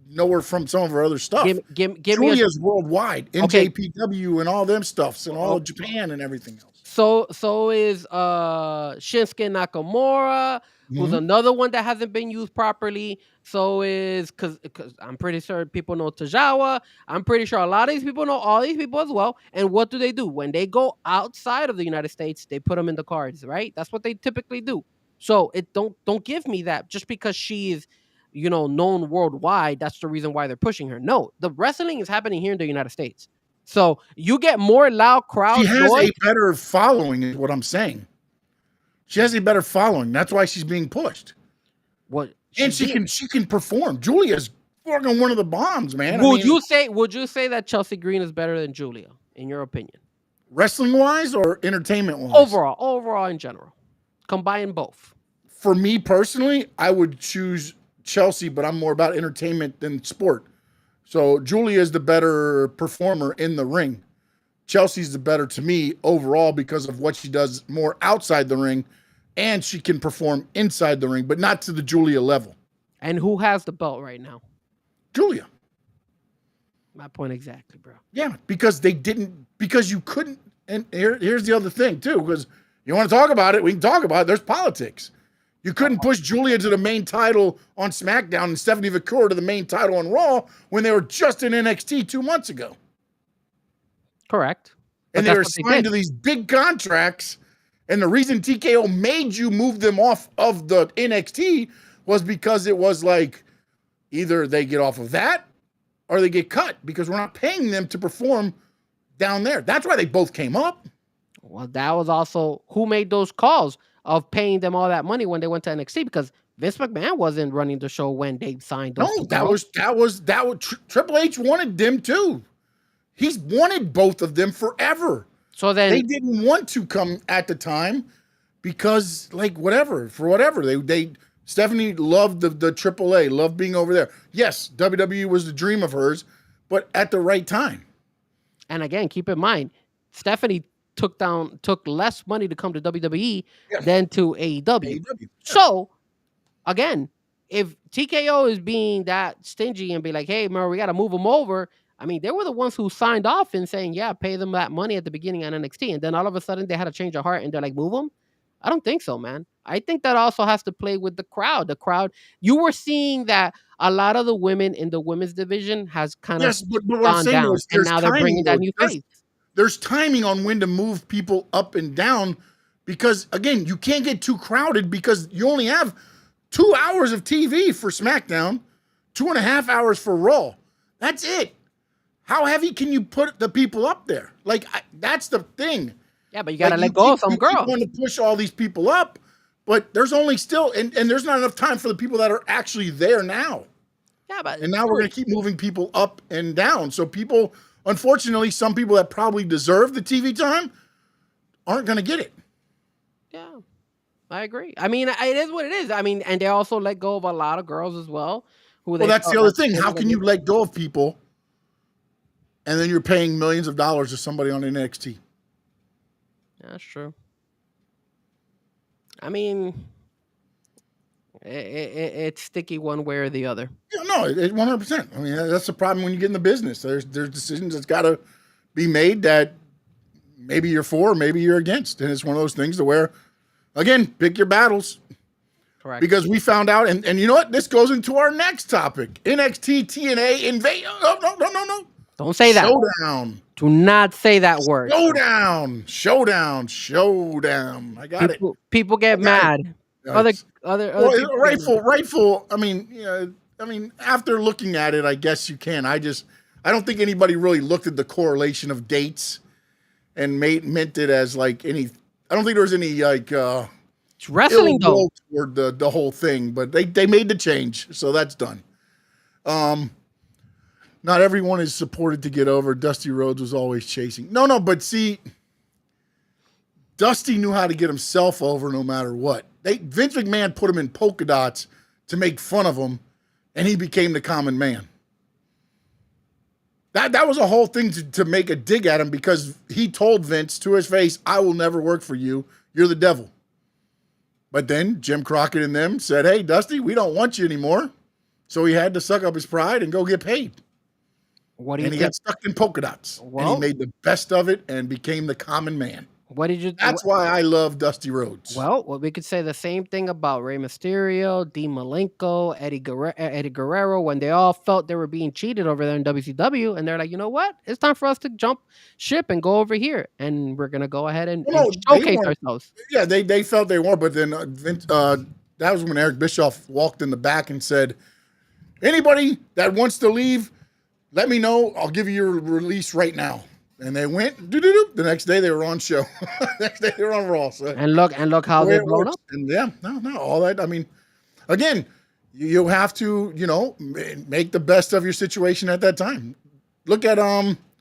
nowhere from some of her other stuff. give me Julia's worldwide, Okay. NJPW and all them stuffs and all of Japan and everything else. So is Shinsuke Nakamura, who's Mhm. another one that hasn't been used properly. So is because I'm pretty sure people know Tajawa. I'm pretty sure a lot of these people know all these people as well. And what do? When they go outside of the United States, they put them in the cards, right? That's what they typically do. So it don't give me that just because she is, known worldwide. That's the reason why they're pushing her. No, the wrestling is happening here in the United States. So you get more loud crowd She has noise. a better following, is what I'm saying. She has a better following. That's why she's being pushed. What And she can perform. Julia's fucking one of the bombs, man. Would you say that Chelsea Green is better than Julia, in your opinion? Wrestling wise or entertainment wise? Overall in general. Combine both. For me personally, I would choose Chelsea, but I'm more about entertainment than sport. So Julia is the better performer in the ring. Chelsea's the better to me overall because of what she does more outside the ring, and she can perform inside the ring, but not to the Julia level. And who has the belt right now? Julia. My point exactly, bro. Yeah, because you couldn't, and here's the other thing too, because you want to talk about it, we can talk about it, there's politics. You couldn't push Julia to the main title on SmackDown and Stephanie McCourt to the main title on Raw when they were just in NXT 2 months ago. Correct. And they were signed to these big contracts. And the reason TKO made you move them off of the NXT was because it was like either they get off of that or they get cut because we're not paying them to perform down there. That's why they both came up. Well, that was also who made those calls of paying them all that money when they went to NXT, because Vince McMahon wasn't running the show when they signed those. No, that was Triple H wanted them too. He's wanted both of them forever. So then they didn't want to come at the time because whatever. They Stephanie loved the AAA, loved being over there. Yes, WWE was the dream of hers, but at the right time. And again, keep in mind, Stephanie took less money to come to WWE than to AEW. Yeah. So again, if TKO is being that stingy and be like, hey, man, we got to move them over. I mean, they were the ones who signed off and saying, yeah, pay them that money at the beginning on NXT. And then all of a sudden they had a change of heart and they're like, move them? I don't think so, man. I think that also has to play with the crowd. The crowd, you were seeing that a lot of the women in the women's division has kind of gone down. And now they're bringing that new face. There's timing on when to move people up and down because, again, you can't get too crowded because you only have 2 hours of TV for SmackDown, 2.5 hours for Raw. That's it. How heavy can you put the people up there? That's the thing. Yeah, but you got to let go of some girls. You want to push all these people up, but there's only still, and there's not enough time for the people that are actually there now. Yeah, but and now we're going to keep moving people up and down. So people, unfortunately, some people that probably deserve the TV time aren't going to get it. Yeah, I agree. I mean, it is what it is. I mean, and they also let go of a lot of girls as well. Well, that's the other thing. How can you let go of people and then you're paying millions of dollars to somebody on NXT? That's true. I mean, it's sticky one way or the other. Yeah, no, 100%. I mean, that's the problem when you get in the business. There's decisions that's got to be made that maybe you're for, maybe you're against. And it's one of those things to where, again, pick your battles. Correct. Because we found out, and you know what? This goes into our next topic. NXT TNA invade. No. Don't say that. Showdown. Do not say that word. Showdown. I got it. People get mad. Other rightful. I mean, after looking at it, I guess you can. I don't think anybody really looked at the correlation of dates and meant it as any. I don't think there was any it's wrestling though toward the whole thing, but they made the change, so that's done. Not everyone is supported to get over. Dusty Rhodes was always chasing. No, but see, Dusty knew how to get himself over no matter what. Vince McMahon put him in polka dots to make fun of him, and he became the common man. That was a whole thing to make a dig at him because he told Vince to his face, I will never work for you. You're the devil. But then Jim Crockett and them said, hey, Dusty, we don't want you anymore. So he had to suck up his pride and go get paid. What do you And he think? got stuck in polka dots. And Well- he made the best of it and became the common man. What did you? That's why I love Dusty Rhodes. Well, we could say the same thing about Rey Mysterio, Dean Malenko, Eddie Guerrero, when they all felt they were being cheated over there in WCW, and they're like, you know what? It's time for us to jump ship and go over here, and we're gonna go ahead and No, showcase weren't- ourselves. Yeah, they felt they were, but then that was when Eric Bischoff walked in the back and said, anybody that wants to leave, let me know. I'll give you your release right now. And they went, doo-doo-doo. The next day they were on show. Next day they were on Raw. So And look how the way they've it blown works. up. And yeah, no, all that. I mean, again, you have to, make the best of your situation at that time. Look at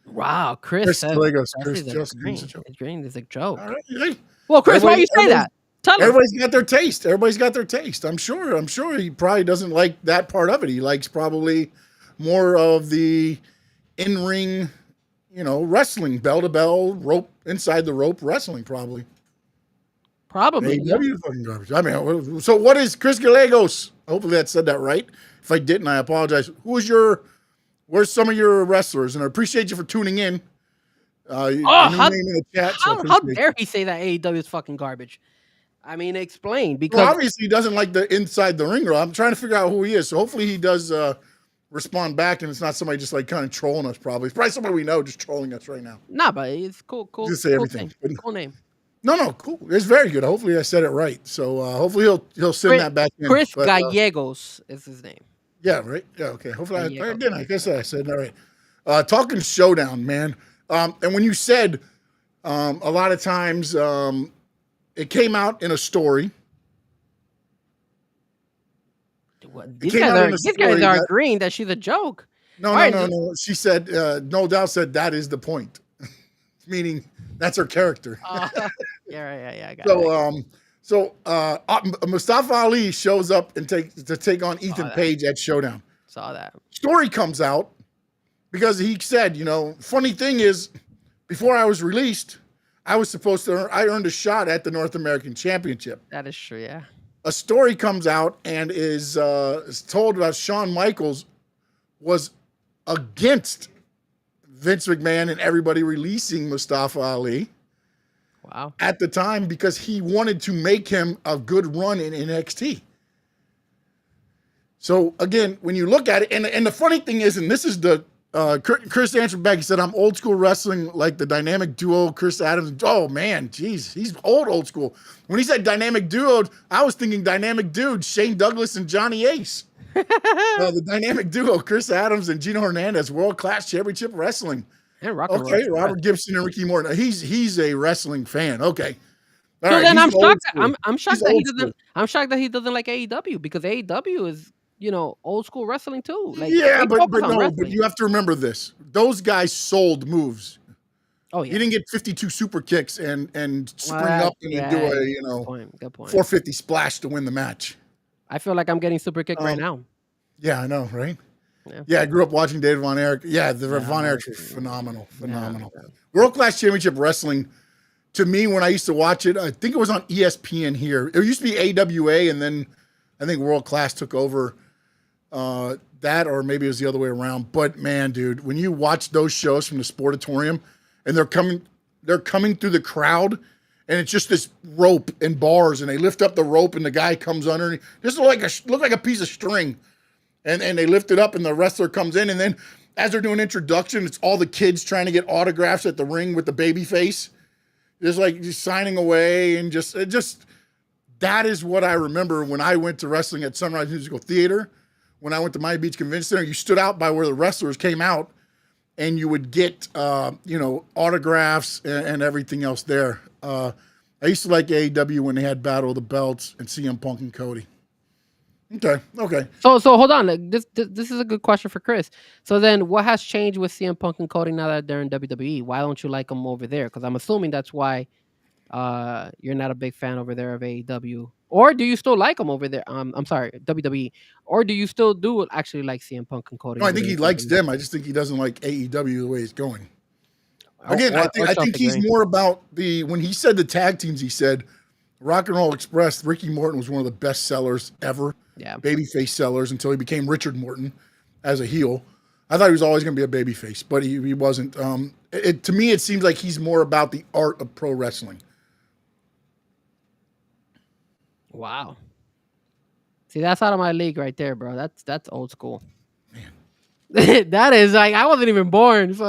Wow, Chris Chris says Gallegos. that Chris is a just green. he's a joke. It's green. It's a joke. All right, hey. Well, Chris, why you say Everybody- that? Tell us. Everybody's got their taste. Everybody's got their taste. I'm sure he probably doesn't like that part of it. He likes probably more of the in-ring, wrestling, bell to bell, rope inside the rope wrestling, probably. Probably. AEW fucking garbage. I mean, so what is Chris Gallegos? Hopefully I said that right. If I didn't, I apologize. Where's some of your wrestlers? And I appreciate you for tuning in. Your name in the chat. So I How appreciate dare he say that AEW is fucking garbage? I mean, explain because Well, obviously he doesn't like the inside the ring. I'm trying to figure out who he is. So hopefully he does respond back, and it's not somebody just like kind of trolling us. Probably it's probably somebody we know just trolling us right now. nah, but it's cool. Just say cool everything. Name. Cool name. No, cool. It's very good. Hopefully I said it right. So hopefully he'll send that back in. Chris But, Gallegos is his name. yeah, right. Yeah, okay. Hopefully Gallegos. I guess I said it right. Talking Showdown, man. And when you said a lot of times it came out in a story. These came out in a guys story are that- agreeing that she's a joke. No. She said, no doubt said that is the point. Meaning that's her character. Yeah, I got it. So Mustafa Ali shows up and to take on Ethan that. Page at Showdown. Saw that. Story comes out because he said, funny thing is, before I was released, I earned a shot at the North American Championship. That is true, yeah. A story comes out and is told about Shawn Michaels was against Vince McMahon and everybody releasing Mustafa Ali Wow. at the time because he wanted to make him a good run in NXT. So again, when you look at it, and the funny thing is, and this is the Chris answered back. He said, "I'm old school wrestling, like the dynamic duo, Chris Adams." Oh man, geez, he's old school. When he said dynamic duo, I was thinking dynamic dude, Shane Douglas and Johnny Ace. The dynamic duo, Chris Adams and Gino Hernandez, world class championship wrestling. And rock and roll. Okay, Robert Gibson and Ricky Morton. He's a wrestling fan. Okay. All So right, then he's I'm old shocked. school. I'm shocked He's that he old doesn't. school. I'm shocked that he doesn't like AEW because AEW is old school wrestling too. Like Yeah, they but focus on no, but wrestling. you have to remember this. Those guys sold moves. Oh You yeah. didn't get 52 super kicks and spring Well, up and yeah, do a Good point. Good point. 450 splash to win the match. I feel like I'm getting super kicked right now. Yeah, I know, right? Yeah. Yeah, I grew up watching David Von Erich. Yeah, the Von Erichs were phenomenal. World class championship wrestling. To me, when I used to watch it, I think it was on ESPN here. It used to be AWA, and then I think World Class took over that, or maybe it was the other way around. But man, dude, when you watch those shows from the Sportatorium, and they're coming through the crowd, and it's just this rope and bars, and they lift up the rope, and the guy comes under. Just look like a piece of string, and they lift it up, and the wrestler comes in, and then as they're doing introduction, it's all the kids trying to get autographs at the ring with the baby face. Just signing away and just that is what I remember when I went to wrestling at Sunrise Musical Theater. When I went to Miami Beach Convention Center, you stood out by where the wrestlers came out, and you would get autographs and everything else there. I used to like AEW when they had Battle of the Belts and CM Punk and Cody. Okay. So hold on. Like, this is a good question for Chris. So then, what has changed with CM Punk and Cody now that they're in WWE? Why don't you like them over there? Because I'm assuming that's why you're not a big fan over there of AEW. Or do you still like them over there? I'm sorry, WWE. Or do you still actually like CM Punk and Cody? No, I over think there he in likes WWE? them. I just think he doesn't like AEW the way it's going. Or- Again, or I think he's self-agreeing. more about when he said the tag teams, he said Rock and Roll Express, Ricky Morton was one of the best sellers ever. Yeah. Babyface sellers until he became Richard Morton as a heel. I thought he was always going to be a babyface, but he wasn't. To me, it seems like he's more about the art of pro wrestling. Wow. See, that's out of my league right there, bro. That's old school. Man. That is like, I wasn't even born, so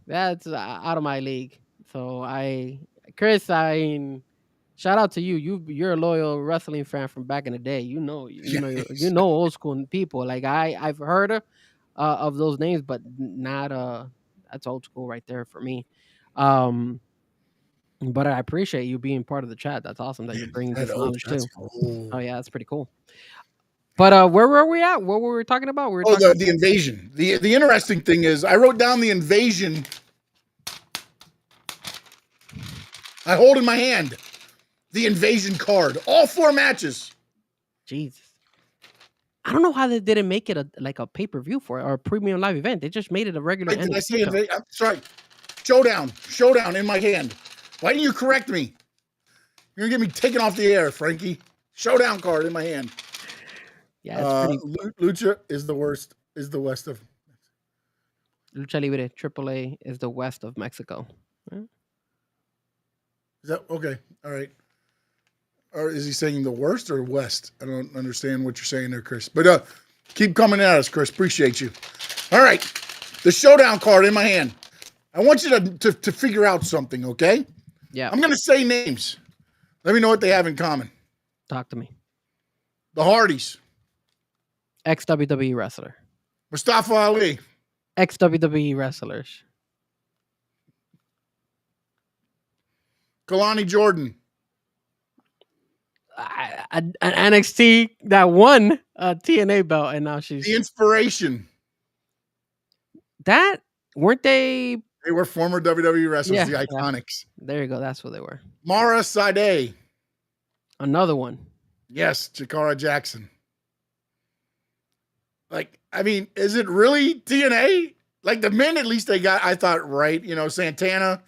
that's out of my league. So Chris, shout out to you. You're a loyal wrestling fan from back in the day. You know old school people. Like I've heard of those names, but not that's old school right there for me. But I appreciate you being part of the chat. That's awesome that you're bringing this knowledge too. Cool. Oh yeah, that's pretty cool. But where were we at? What were we talking about? The invasion. The interesting thing is I wrote down the invasion. I hold in my hand the invasion card. All 4 matches. Jesus. I don't know how they didn't make it a pay-per-view for it or a premium live event. They just made it a regular. Did I say I'm sorry. Showdown in my hand. Why didn't you correct me? You're gonna get me taken off the air, Frankie. Showdown card in my hand. Yeah, Lucha is the worst. Is the west of Lucha Libre AAA is the west of Mexico. Is that okay? All right. Or is he saying the worst or west? I don't understand what you're saying there, Chris. But keep coming at us, Chris. Appreciate you. All right. The showdown card in my hand. I want you to figure out something, okay? Yeah. I'm going to say names. Let me know what they have in common. Talk to me. The Hardys. Ex-WWE wrestler. Mustafa Ali. Ex-WWE wrestlers. Kalani Jordan. An NXT that won a TNA belt, and now she's The Inspiration. That weren't they? They were former WWE wrestlers, Yeah, the Iconics. There you go. That's what they were. Mara Sade. Another one. Yes, Jakara Jackson. Like, I mean, is it really TNA? Like the men, at least they got, I thought, right. You know, Santana,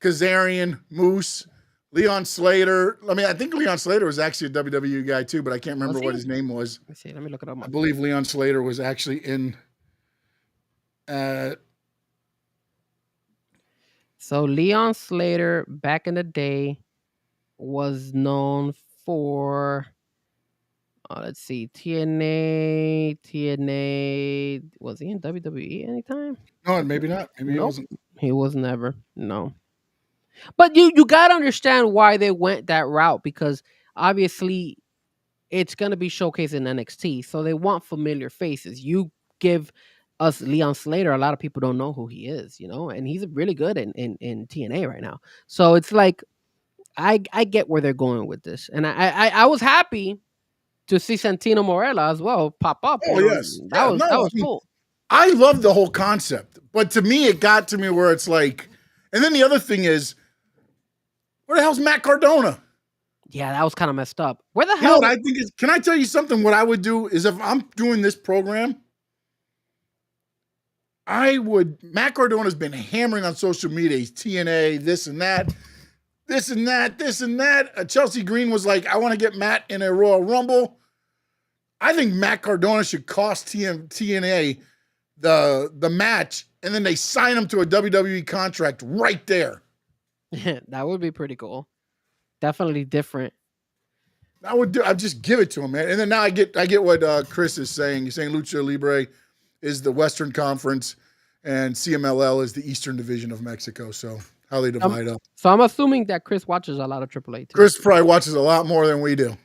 Kazarian, Moose, Leon Slater. I mean, I think Leon Slater was actually a WWE guy too, but I can't remember what his name was. Let me see. Let me look it up. I believe Leon Slater was actually in. So Leon Slater back in the day was known for, let's see, TNA. Was he in WWE anytime? No, maybe not. Maybe he wasn't. He was never. No. But you got to understand why they went that route, because obviously it's going to be showcased in NXT. So they want familiar faces. You give us Leon Slater, a lot of people don't know who he is, you know, and he's really good in TNA right now. So it's like, I get where they're going with this. And I was happy to see Santino Morella as well pop up. Oh, yes. That was cool. I love the whole concept. But to me, it got to me where it's like, and then the other thing is, where the hell's Matt Cardona? Yeah, that was kind of messed up. Where the hell? You know what I think is, can I tell you something? What I would do is if I'm doing this program, Matt Cardona's been hammering on social media. He's TNA, this and that. Chelsea Green was like, I want to get Matt in a Royal Rumble. I think Matt Cardona should cost TNA the match, and then they sign him to a WWE contract right there. That would be pretty cool. Definitely different. I'd just give it to him, man. And then now I get what Chris is saying. He's saying Lucha Libre is the Western Conference and CMLL is the Eastern Division of Mexico. So how they divide up. So I'm assuming that Chris watches a lot of AAA too. Chris probably watches a lot more than we do.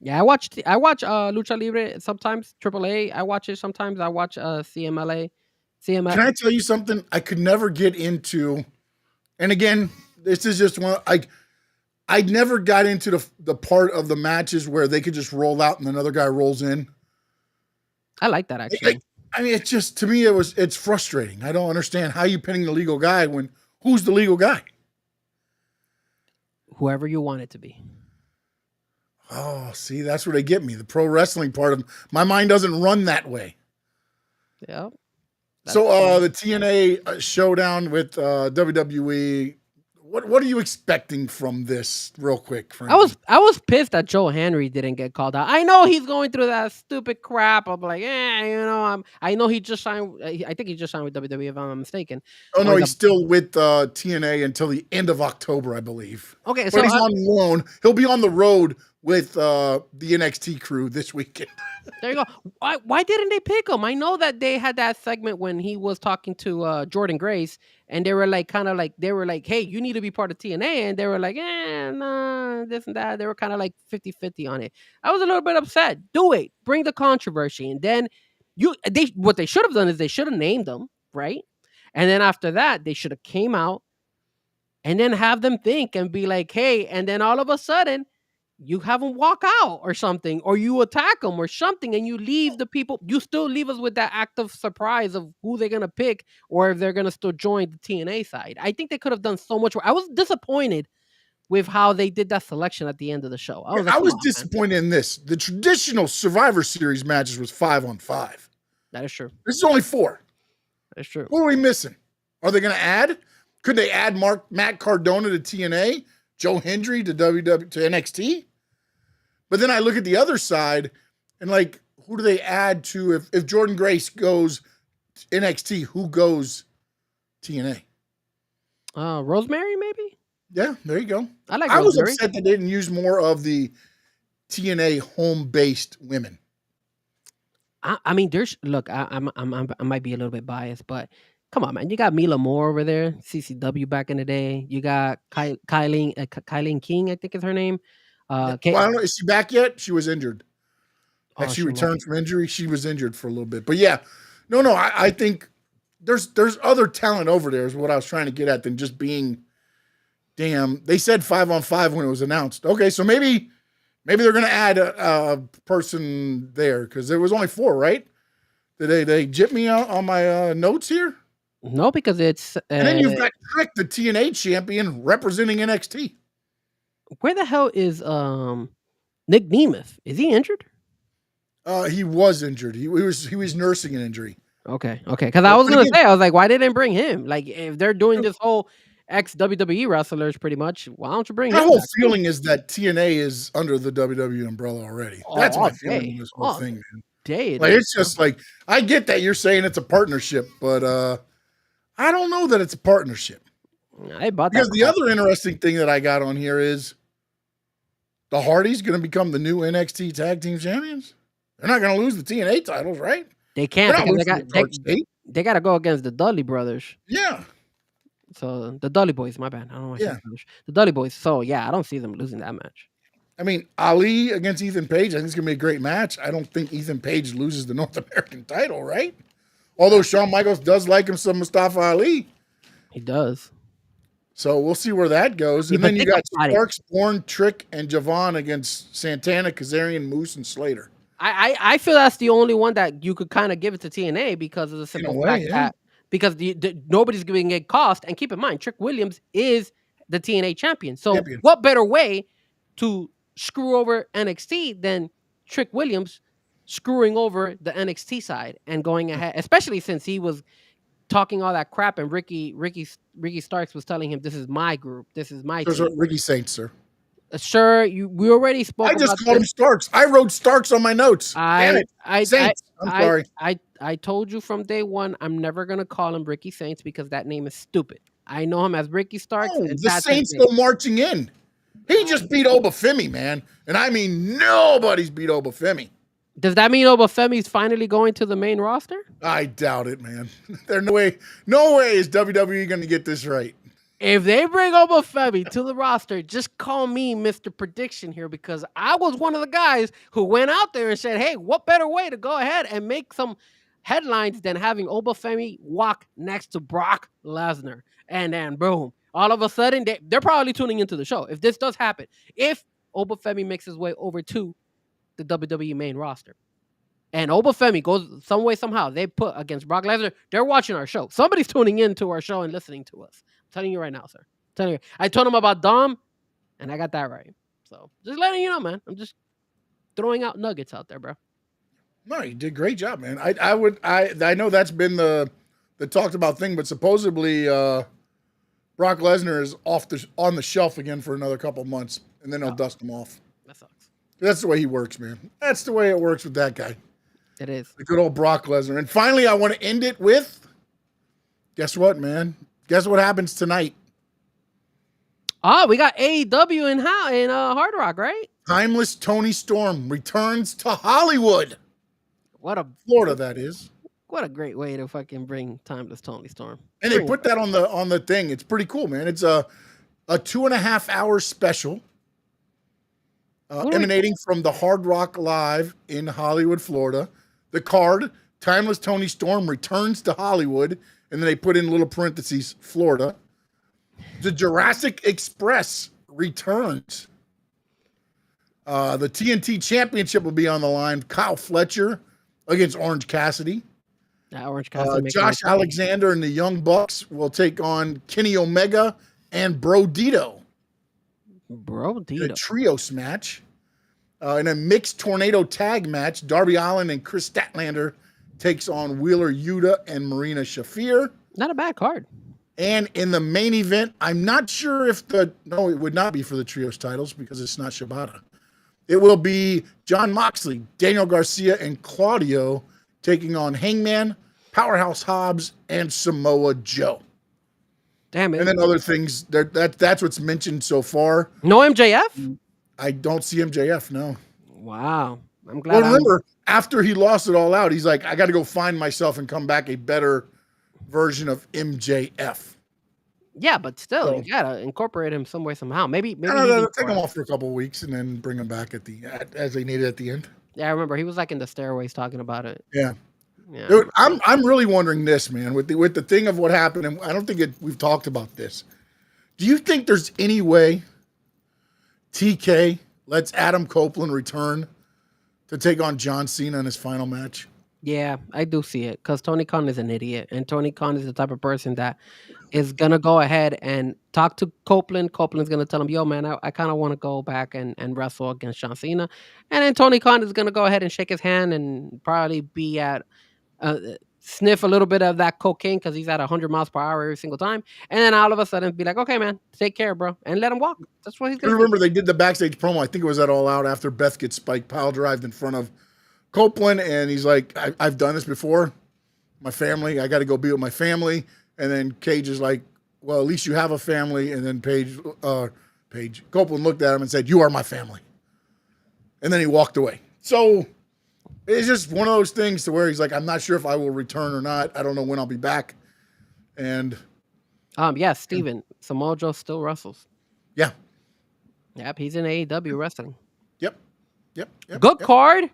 Yeah, I watch Lucha Libre sometimes. AAA, I watch it sometimes. I watch CMLL. Can I tell you something? I could never get into, and again, this is just one. I never got into the part of the matches where they could just roll out and another guy rolls in. I like that actually. I mean, it's just, to me, it's frustrating. I don't understand how you pinning the legal guy when who's the legal guy? Whoever you want it to be. Oh, see, that's where they get me. The pro wrestling part of my mind doesn't run that way. Yeah. So the TNA showdown with WWE, What are you expecting from this, real quick, Frankie? I was pissed that Joe Henry didn't get called out. I know he's going through that stupid crap of like, I know he just signed. I think he just signed with WWE, if I'm not mistaken. Oh no, Or he's still with TNA until the end of October, I believe. Okay, but so he's on loan. He'll be on the road with the NXT crew this weekend. there you go. Why didn't they pick him? I know that they had that segment when he was talking to Jordan Grace, and they were like, hey, you need to be part of TNA, and they were like, nah, this and that. They were kind of like 50-50 on it. I was a little bit upset. Do it. Bring the controversy, and then what they should have done is they should have named them, right? And then after that, they should have came out and then have them think and be like, hey, and then all of a sudden you have them walk out or something, or you attack them or something, and you leave the people. You still leave us with that active surprise of who they're gonna pick, or if they're gonna still join the TNA side. I think they could have done so much more. I was disappointed with how they did that selection at the end of the show. I was disappointed in this. The traditional Survivor Series matches was 5-on-5. That is true. This is only 4. That's true. What are we missing? Are they going to add? Could they add Matt Cardona to TNA, Joe Hendry to to NXT? But then I look at the other side and like, who do they add to if Jordan Grace goes NXT? Who goes TNA? Rosemary, maybe. Yeah, there you go. I was upset that they didn't use more of the TNA home-based women. I mean, I might be a little bit biased, but come on, man. You got Mila Moore over there, CCW back in the day. You got Kylie King, I think is her name. I don't know. Is she back yet? She was injured. She returned wasn't. from injury. She was injured for a little bit. But yeah, no. I think there's other talent over there is what I was trying to get at than just being, damn, they said 5-on-5 when it was announced. Okay, so maybe they're going to add a person there because there was only 4, right? Did they jip me out on my notes here? No, because it's... and then you've got Trick, the TNA champion, representing NXT. Where the hell is Nick Nemeth? Is he injured? He was injured. He was nursing an injury. Okay. Because I was going to say, I was like, why didn't they bring him? Like, if they're doing this whole ex-WWE wrestlers pretty much, why don't you bring him? My whole feeling is that TNA is under the WWE umbrella already. That's my feeling in this whole thing, man. It's just like, I get that you're saying it's a partnership, but I don't know that it's a partnership. Because the other interesting thing that I got on here is the Hardys going to become the new NXT Tag Team Champions. They're not going to lose the TNA titles, right? They can't. They got to go against the Dudley brothers. Yeah. So the Dudley boys, my bad. I don't know why I said brothers. The Dudley boys. So yeah, I don't see them losing that match. I mean, Ali against Ethan Page, I think it's going to be a great match. I don't think Ethan Page loses the North American title, right? Although Shawn Michaels does like him some Mustafa Ali. He does. So we'll see where that goes. And then you got Sparks, Bourne, Trick, and Javon against Santana, Kazarian, Moose, and Slater. I feel that's the only one that you could kind of give it to TNA because of the simple fact that because nobody's giving it cost. And keep in mind, Trick Williams is the TNA champion. So what better way to screw over NXT than Trick Williams screwing over the NXT side and going ahead, especially since he was talking all that crap and Ricky Starks was telling him, this is my group. This is my team. Ricky Saints, sir. Sure, we already spoke. I just called him Starks. I wrote Starks on my notes. Saints. I'm sorry. I told you from day one, I'm never gonna call him Ricky Saints because that name is stupid. I know him as Ricky Starks. Oh, the Saints go marching in. He just beat Obafemi, man, and I mean nobody's beat Obafemi. Does that mean Obafemi's finally going to the main roster? I doubt it, man. There's no way is WWE going to get this right. If they bring Obafemi to the roster, just call me Mr. Prediction here because I was one of the guys who went out there and said, hey, what better way to go ahead and make some headlines than having Obafemi walk next to Brock Lesnar? And then, boom, all of a sudden, they're probably tuning into the show. If this does happen, if Obafemi makes his way over to the WWE main roster, and Obafemi goes some way, somehow, they put against Brock Lesnar, they're watching our show. Somebody's tuning into our show and listening to us. I'm telling you right now, sir. I'm telling you. I told him about Dom, and I got that right. So just letting you know, man. I'm just throwing out nuggets out there, bro. No, you did a great job, man. I know that's been the talked about thing, but supposedly Brock Lesnar is on the shelf again for another couple months, and then they'll dust him off. That sucks. That's the way he works, man. That's the way it works with that guy. It is. The good old Brock Lesnar. And finally, I want to end it with, guess what, man? Guess what happens tonight? Oh, we got AEW in Hard Rock, right? Timeless Tony Storm returns to Hollywood. Florida, that is. What a great way to fucking bring Timeless Tony Storm. And they put that on the thing. It's pretty cool, man. It's a 2.5 hour special emanating from the Hard Rock Live in Hollywood, Florida. The card, Timeless Tony Storm returns to Hollywood, and then they put in little parentheses, Florida. The Jurassic Express returns. The TNT Championship will be on the line. Kyle Fletcher against Orange Cassidy. Orange Cassidy. Josh Alexander and the Young Bucks will take on Kenny Omega and Bro Dito. In a trios match. In a mixed tornado tag match, Darby Allin and Chris Statlander takes on Wheeler Yuta and Marina Shafir. Not a bad card. And in the main event, I'm not sure if it would not be for the trios titles because it's not Shibata. It will be Jon Moxley, Daniel Garcia, and Claudio taking on Hangman, Powerhouse Hobbs, and Samoa Joe. Damn it. And then other things. That's what's mentioned so far. No MJF? I don't see MJF, no. Wow. I'm glad. Well, remember, after he lost it all out, he's like, I got to go find myself and come back a better version of MJF. Yeah, but still, you got to incorporate him some way, somehow. Maybe take him off for a couple of weeks and then bring him back as they need it at the end. Yeah, I remember. He was like in the stairways talking about it. Yeah. Dude, I'm really wondering this, man, with the thing of what happened, and I don't think we've talked about this. Do you think there's any way TK lets Adam Copeland return to take on John Cena in his final match? Yeah, I do see it because Tony Khan is an idiot, and Tony Khan is the type of person that is gonna go ahead and talk to Copeland. Copeland's gonna tell him, "Yo, man, I kind of want to go back and wrestle against John Cena," and then Tony Khan is gonna go ahead and shake his hand and probably be at sniff a little bit of that cocaine because he's at 100 miles per hour every single time, and then all of a sudden be like, "Okay, man, take care, bro," and let him walk. That's what he's gonna. Remember, they did the backstage promo. I think it was at All Out after Beth gets spiked pile drived in front of Copeland, and he's like, I've done this before. My family, I got to go be with my family. And then Cage is like, well, at least you have a family. And then Copeland looked at him and said, you are my family. And then he walked away. So it's just one of those things to where he's like, I'm not sure if I will return or not. I don't know when I'll be back. And yeah, Steven, Samoa Joe still wrestles. Yeah. Yep, he's in AEW wrestling. Yep. Good card.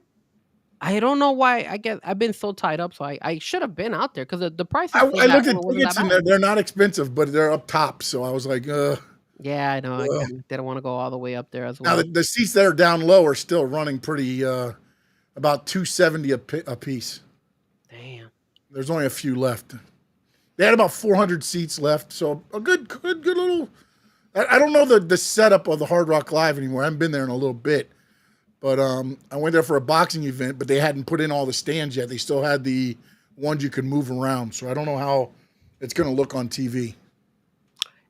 I don't know why. I've been so tied up, so I should have been out there because the price. I looked at tickets and they're not expensive, but they're up top. So I was like, yeah, I know. I didn't want to go all the way up there as well. Now the seats that are down low are still running pretty, about $270 a piece. Damn. There's only a few left. They had about 400 seats left, so a good little. I don't know the setup of the Hard Rock Live anymore. I haven't been there in a little bit. But I went there for a boxing event, but they hadn't put in all the stands yet. They still had the ones you could move around. So I don't know how it's going to look on TV.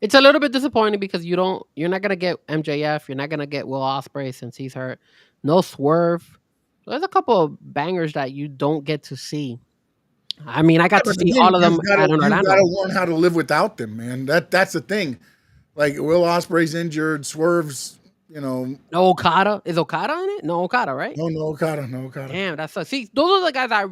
It's a little bit disappointing because you're not going to get MJF. You're not going to get Will Ospreay since he's hurt. No Swerve. There's a couple of bangers that you don't get to see. I mean, I got to see all of them. You got to learn how to live without them, man. That's the thing. Like Will Ospreay's injured, Swerve's. No Okada. Is Okada in it? No Okada, right? No Okada. Damn, that sucks. See, those are the guys I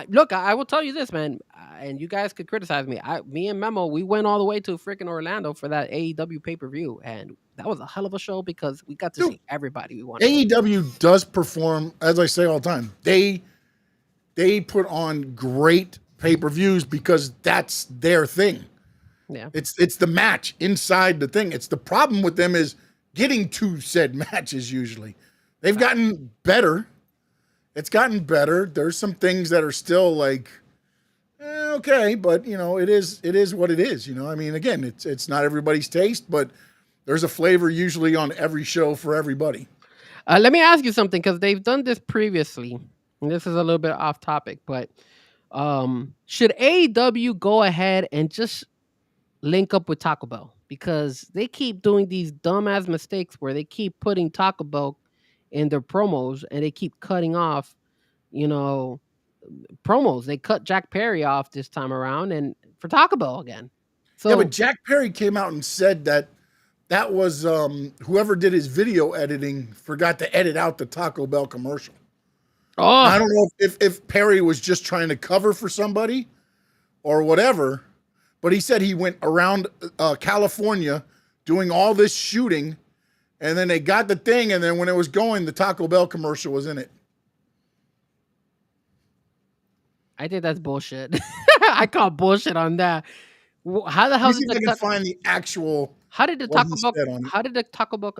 look. I will tell you this, man, and you guys could criticize me. Me and Memo, we went all the way to freaking Orlando for that AEW pay-per-view, and that was a hell of a show because we got to see everybody we wanted. AEW does perform, as I say all the time. They put on great pay-per-views because that's their thing. Yeah, it's the match inside the thing. It's the problem with them is getting to said matches usually. They've gotten better. It's gotten better. There's some things that are still like, okay, but it is what it is. I mean, again, it's not everybody's taste, but there's a flavor usually on every show for everybody. Let me ask you something, because they've done this previously, and this is a little bit off topic, but should AEW go ahead and just link up with Taco Bell because they keep doing these dumbass mistakes where they keep putting Taco Bell in their promos and they keep cutting off, you know, promos. They cut Jack Perry off this time around and for Taco Bell again. Yeah, but So, Jack Perry came out and said that was whoever did his video editing forgot to edit out the Taco Bell commercial. I don't know if Perry was just trying to cover for somebody or whatever, but he said he went around California doing all this shooting, and then they got the thing, and then when it was going, the Taco Bell commercial was in it. I think that's bullshit. I call bullshit on that. How the hell Let me see if I can find the actual. How did the what Taco he Bell? said on it. How did the Taco Bell?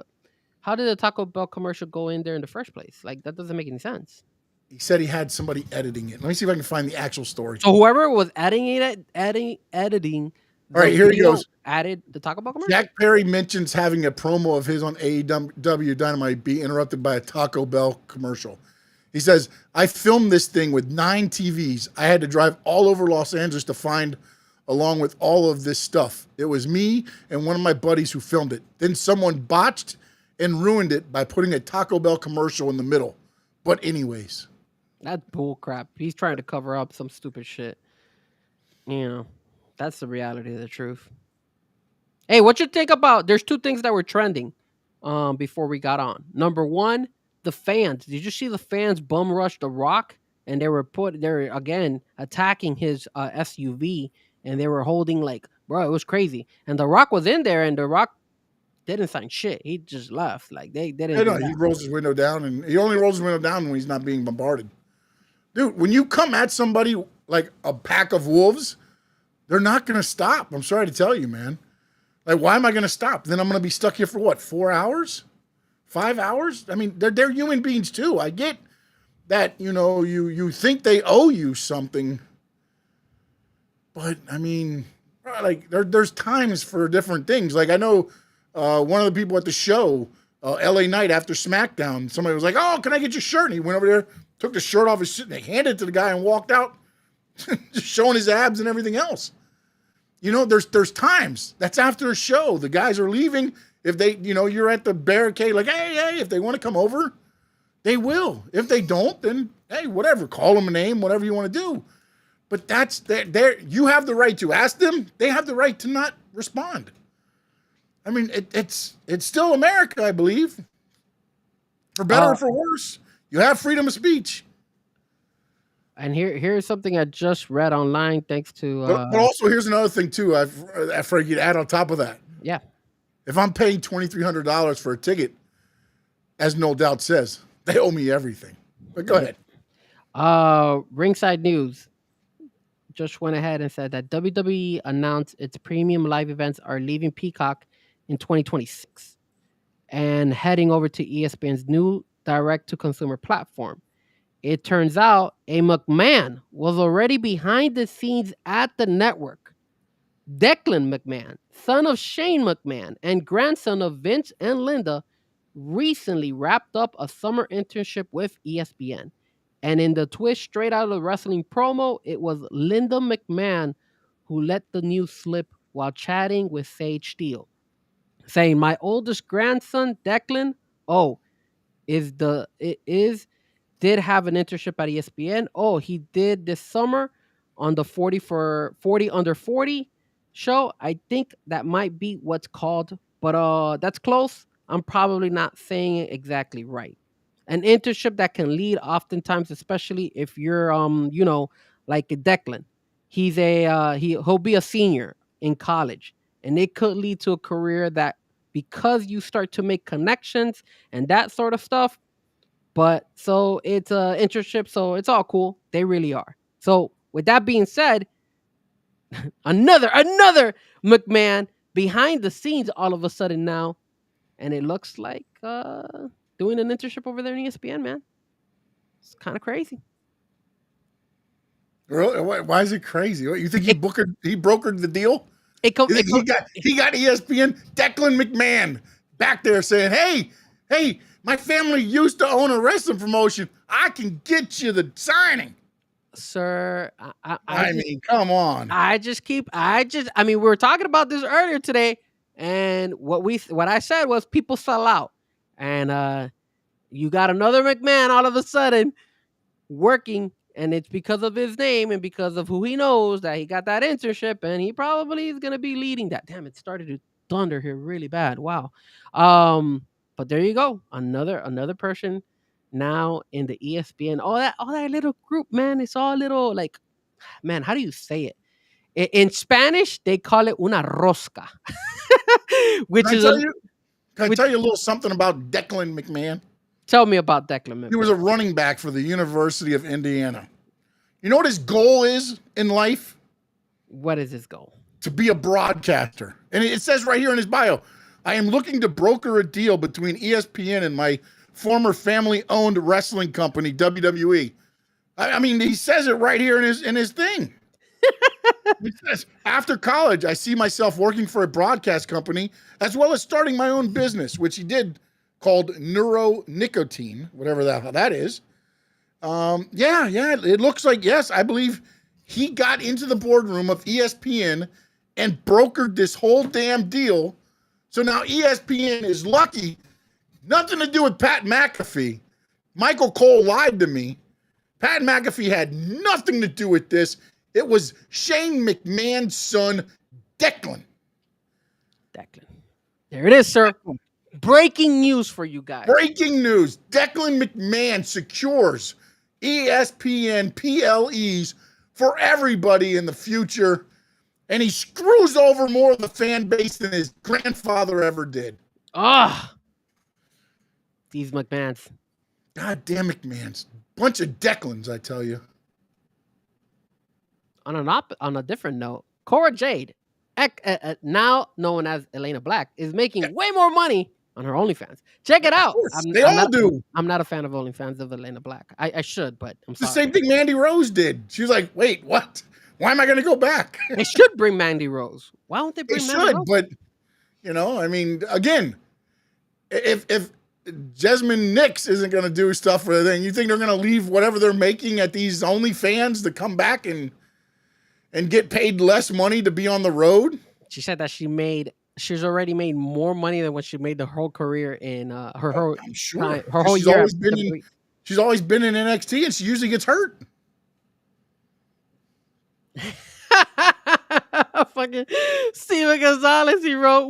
How did the Taco Bell commercial go in there in the first place? Like that doesn't make any sense. He said he had somebody editing it. Let me see if I can find the actual story. So whoever was editing. All right, here he goes. Added the Taco Bell commercial. Jack Perry mentions having a promo of his on AEW Dynamite be interrupted by a Taco Bell commercial. He says, I filmed this thing with 9 TVs. I had to drive all over Los Angeles to find along with all of this stuff. It was me and one of my buddies who filmed it. Then someone botched and ruined it by putting a Taco Bell commercial in the middle. But anyways. That's bull crap. He's trying to cover up some stupid shit. You know, that's the reality of the truth. Hey, what you think about? There's 2 things that were trending before we got on. Number 1, the fans. Did you see the fans bum rush The Rock? And they're again attacking his SUV, and they were holding bro, it was crazy. And The Rock was in there, and The Rock didn't sign shit. He just left. Like they didn't. I know, he rolls his window down, and he only rolls his window down when he's not being bombarded. Dude, when you come at somebody like a pack of wolves, they're not going to stop. I'm sorry to tell you, man. Like, why am I going to stop? Then I'm going to be stuck here for what, 4 hours? 5 hours? I mean, they're human beings too. I get that, you think they owe you something. But, I mean, like, there's times for different things. Like, I know one of the people at the show, LA Knight, after SmackDown, somebody was like, oh, can I get your shirt? And he went over there, took the shirt off his shit, and they handed it to the guy and walked out, just showing his abs and everything else. There's times. That's after a show. The guys are leaving. If they, you're at the barricade, like, hey, if they want to come over, they will. If they don't, then, hey, whatever. Call them a name, whatever you want to do. But that's, you have the right to ask them. They have the right to not respond. I mean, it's still America, I believe. For better or for worse. You have freedom of speech. And here's something I just read online, thanks to. But also, here's another thing too. Frankie, to add on top of that. Yeah. If I'm paying $2,300 for a ticket, as No Doubt says, they owe me everything. But go ahead. Ringside News just went ahead and said that WWE announced its premium live events are leaving Peacock in 2026 and heading over to ESPN's new direct-to-consumer platform. It turns out a McMahon was already behind the scenes at the network. Declan McMahon, son of Shane McMahon and grandson of Vince and Linda, recently wrapped up a summer internship with ESPN. And in the twist straight out of the wrestling promo, it was Linda McMahon who let the news slip while chatting with Sage Steele, saying, "My oldest grandson, Declan, did have an internship at ESPN. Oh, he did this summer on the 40 under 40 show. I think that might be what's called, but that's close. I'm probably not saying it exactly right. An internship that can lead oftentimes, especially if you're like Declan. He'll be a senior in college, and it could lead to a career that, because you start to make connections and that sort of stuff. But so it's an internship, so it's all cool. They really are. So with that being said, another McMahon behind the scenes all of a sudden now, and it looks like doing an internship over there in ESPN, man. It's kind of crazy. Really? Why is it crazy? What, you think he brokered the deal? He got ESPN, Declan McMahon back there saying, hey, my family used to own a wrestling promotion. I can get you the signing. Sir, I mean, come on. we were talking about this earlier today, and what I said was people sell out. And you got another McMahon all of a sudden working, and it's because of his name and because of who he knows that he got that internship, and he probably is gonna be leading that. Damn, it started to thunder here really bad. Wow. But there you go. Another person now in the ESPN. All that little group, man. It's all little like, man, how do you say it? In Spanish, they call it una rosca, which Can I is tell a. you? Can I Which, tell you a little something about Declan McMahon? tell me about Declan. He was a running back for the University of Indiana. You know what his goal is in life? What is his goal? To be a broadcaster. And it says right here in his bio, I am looking to broker a deal between ESPN and my former family-owned wrestling company, WWE. I mean, he says it right here in his thing. It says, after college, I see myself working for a broadcast company as well as starting my own business, which he did, called Neuro Nicotine, whatever that is. It looks like, yes, I believe he got into the boardroom of ESPN and brokered this whole damn deal. So now ESPN is lucky. Nothing to do with Pat McAfee. Michael Cole lied to me. Pat McAfee had nothing to do with this. It was Shane McMahon's son, Declan. There it is, sir. Breaking news for you guys. Breaking news. Declan McMahon secures ESPN PLEs for everybody in the future. And he screws over more of the fan base than his grandfather ever did. These McMahons. God damn McMahons. Bunch of Declans, I tell you. On a different note, Cora Jade, now known as Elena Black, is making way more money on her OnlyFans. Check it out. They all do. I'm not a fan of OnlyFans of Elena Black. I should, but I'm sorry. The same thing Mandy Rose did. She was like, wait, what? Why am I going to go back? They should bring Mandy Rose. Why don't they bring Mandy Rose? But, I mean, again, if Jesmyn Nix isn't going to do stuff for the thing, you think they're going to leave whatever they're making at these OnlyFans to come back and get paid less money to be on the road? She said that she's already made more money than what she made the whole career in her whole I'm sure. her whole she's year. She's always been in NXT, and she usually gets hurt. Fucking Steven Gonzalez, he wrote,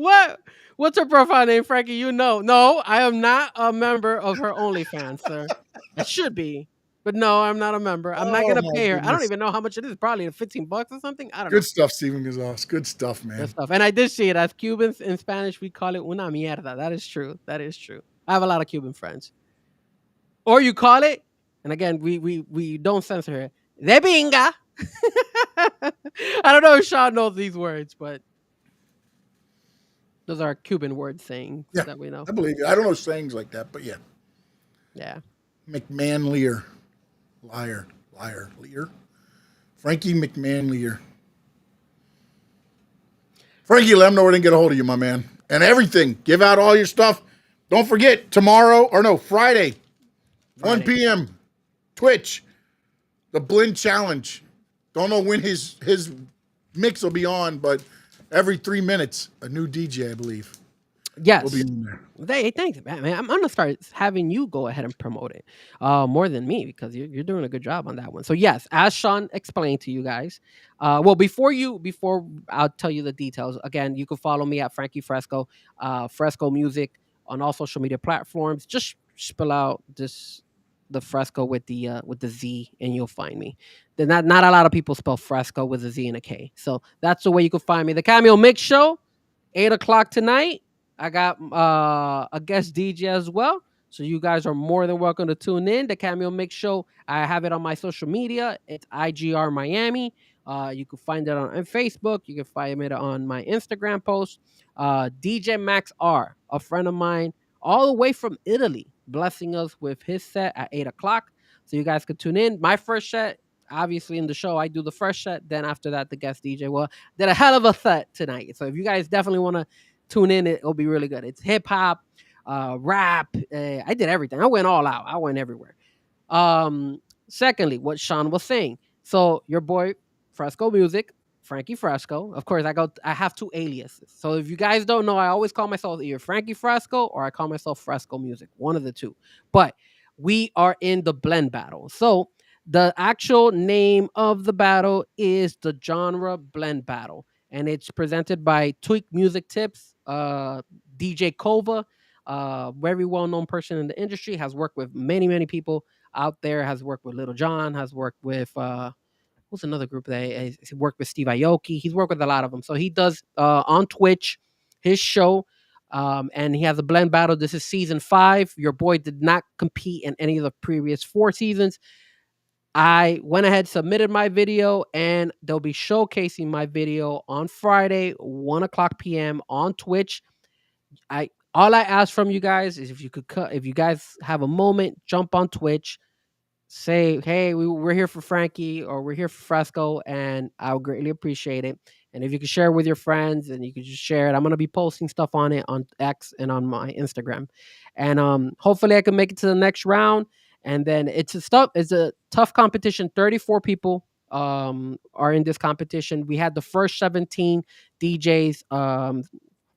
what's her profile name, Frankie? You know. No, I am not a member of her OnlyFans, sir. I should be. But no, I'm not a member. I'm not gonna pay her. Goodness. I don't even know how much it is. Probably $15 or something. I don't know. Good stuff, Steven Gonzalez. Good stuff, man. Good stuff. And I did see it. As Cubans in Spanish, we call it una mierda. That is true. That is true. I have a lot of Cuban friends. Or you call it, and again, we don't censor it, de pinga. I don't know if Sean knows these words, but those are Cuban word sayings that we know. I believe it. I don't know sayings like that, but yeah. Yeah. McMahon Lear. Liar. Lear. Frankie McMahon Lear. Frankie, let them know where they can get a hold of you, my man. And everything. Give out all your stuff. Don't forget, Friday, 1 p.m., Twitch, the Blend Challenge. Don't know when his mix will be on, but every 3 minutes, a new DJ, I believe. Yes. Will be in there. Hey, thanks, man. I'm gonna start having you go ahead and promote it more than me, because you're doing a good job on that one. So yes, as Sean explained to you guys, before I'll tell you the details. Again, you can follow me at Frankie Fresco, Fresco Music on all social media platforms. Just spell out the Fresco with the Z, and you'll find me. Not a lot of people spell Fresco with a Z and a K, so that's the way you can find me. The Cameo Mix Show, 8:00 tonight. I got a guest DJ as well, so you guys are more than welcome to tune in. The Cameo Mix Show, I have it on my social media. It's IGR Miami. You can find it on Facebook. You can find it on my Instagram post. DJ Max R, a friend of mine, all the way from Italy, blessing us with his set at 8:00. So you guys can tune in. My first set, obviously in the show, I do the first set. Then after that, the guest DJ did a hell of a set tonight. So if you guys definitely want to tune in, it'll be really good. It's hip hop, rap. I did everything. I went all out. I went everywhere. Secondly, what Sean was saying, So your boy Fresco Music, Frankie Fresco. Of course, I have two aliases. So if you guys don't know, I always call myself either Frankie Fresco or I call myself Fresco Music, one of the two. But we are in the blend battle. So the actual name of the battle is the genre blend battle, and it's presented by Tweak Music Tips, DJ Kova, very well known person in the industry, has worked with many people out there, has worked with Little John, has worked with what's another group that he worked with Steve Aoki. He's worked with a lot of them. So he does on Twitch his show. And he has a blend battle. This is season 5. Your boy did not compete in any of the previous 4 seasons. I went ahead, submitted my video, and they'll be showcasing my video on Friday, 1:00 p.m. on Twitch. All I ask from you guys is if you could if you guys have a moment, jump on Twitch, say, hey, we're here for Frankie or we're here for Fresco, and I would greatly appreciate it. And if you could share it with your friends and you could just share it, I'm going to be posting stuff on it on X and on my Instagram. And hopefully I can make it to the next round. And then it's a tough competition. 34 people are in this competition. We had the first 17 DJs.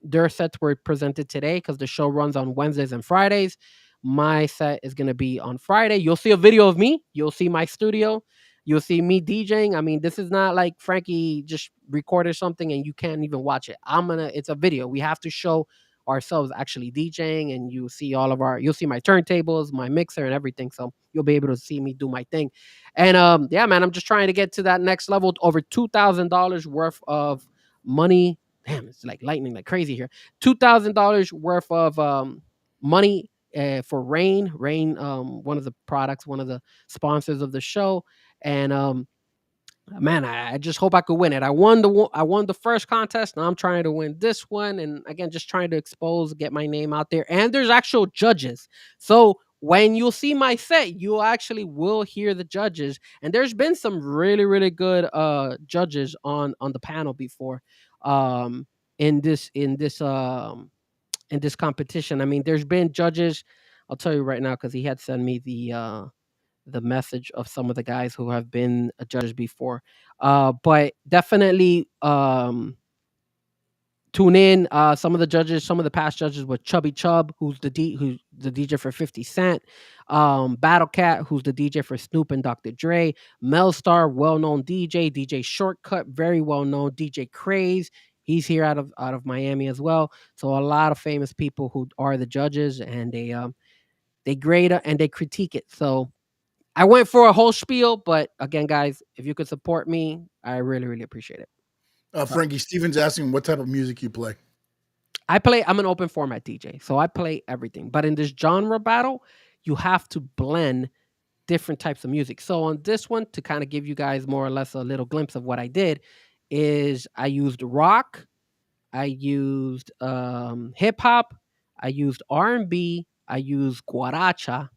Their sets were presented today because the show runs on Wednesdays and Fridays. My set is going to be on Friday. You'll see a video of me. You'll see my studio. You'll see me DJing. I mean, this is not like Frankie just recorded something and you can't even watch it. It's a video. We have to show ourselves actually DJing, and you'll see you'll see my turntables, my mixer and everything. So you'll be able to see me do my thing. And yeah, man, I'm just trying to get to that next level, over $2,000 worth of money. Damn, it's like lightning like crazy here. $2,000 worth of money for Rain, one of the products, one of the sponsors of the show. And man, I just hope I could win it. I won the first contest. Now I'm trying to win this one, and again, just trying to get my name out there. And there's actual judges, so when you'll see my set, you actually will hear the judges. And there's been some really good judges on the panel before, um, in this competition. I mean, there's been judges. I'll tell you right now because he had sent me the message of some of the guys who have been judges before. But definitely tune in. Some of the judges, some of the past judges were Chubby Chub, who's the DJ for 50 Cent, Battle Cat, who's the DJ for Snoop and Dr. Dre, Melstar, well-known DJ Shortcut, very well-known, DJ Craze. He's here out of Miami as well. So a lot of famous people who are the judges, and they grade it and they critique it. So I went for a whole spiel, but again, guys, if you could support me, I really appreciate it. Frankie Stevens asking what type of music you play. I'm an open format DJ, so I play everything. But in this genre battle, you have to blend different types of music. So on this one, to kind of give you guys more or less a little glimpse of what I did, is I used rock, I used hip hop, I used R&B, I used guaracha,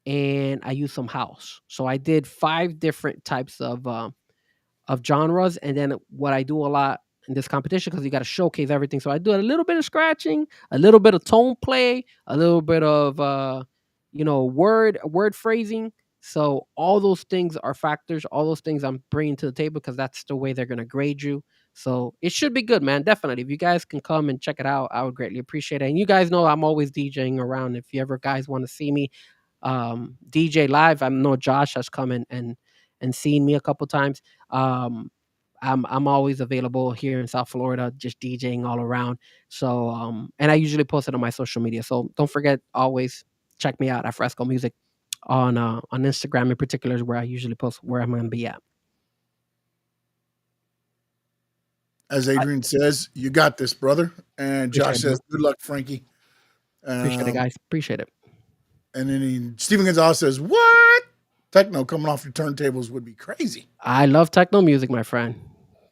and I used some house. So I did 5 different types of genres. And then what I do a lot in this competition, because you got to showcase everything. So I do a little bit of scratching, a little bit of tone play, a little bit of word phrasing. So all those things are factors. All those things I'm bringing to the table because that's the way they're gonna grade you. So it should be good, man. Definitely, if you guys can come and check it out, I would greatly appreciate it. And you guys know I'm always DJing around. If you ever guys want to see me DJ live, I know Josh has come and seen me a couple times. I'm always available here in South Florida, just DJing all around. So and I usually post it on my social media. So don't forget, always check me out at Fresco Music on Instagram in particular, is where I usually post where I'm going to be at. As Adrian says, you got this, brother. And Josh Appreciate it, says, good luck, Frankie. Appreciate it, guys. Appreciate it. And then Steven Gonzalez says, what? Techno coming off your turntables would be crazy. I love techno music, my friend.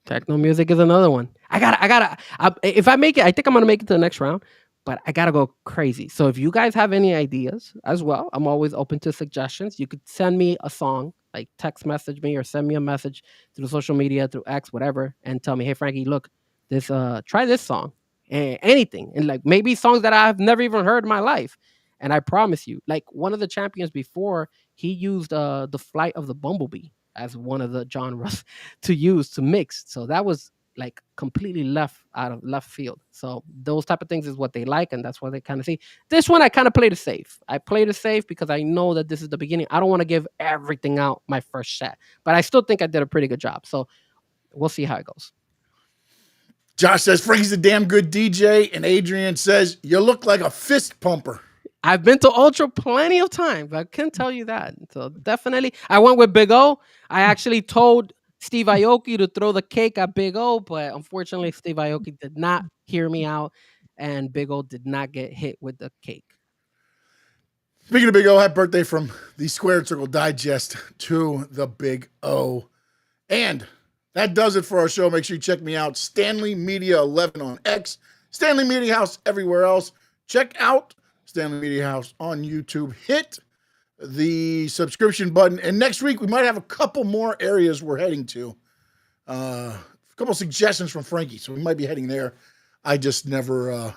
Techno music is another one. If I make it, I think I'm going to make it to the next round, but I got to go crazy. So if you guys have any ideas as well, I'm always open to suggestions. You could send me a song, like text message me or send me a message through social media, through X, whatever, and tell me, hey, Frankie, look, try this song, anything. And like maybe songs that I've never even heard in my life. And I promise you, like one of the champions before, he used the Flight of the Bumblebee. as one of the genres to use to mix. So that was like completely out of left field. So those type of things is what they like, and that's what they kind of see. This one I kind of played it safe. I played it safe because I know that this is the beginning. I don't want to give everything out my first set, but I still think I did a pretty good job. So we'll see how it goes. Josh says Frankie's a damn good DJ, and Adrian says you look like a fist pumper. I've been to Ultra plenty of times. I can tell you that. So definitely, I went with Big O. I actually told Steve Aoki to throw the cake at Big O, but unfortunately, Steve Aoki did not hear me out, and Big O did not get hit with the cake. Speaking of Big O, happy birthday from the Squared Circle Digest to the Big O. And that does it for our show. Make sure you check me out, Stanley Media 11 on X, Stanley Media House everywhere else. Check out Stanley Media House on YouTube. Hit the subscription button. And next week, we might have a couple more areas we're heading to. A couple suggestions from Frankie, so we might be heading there. I just never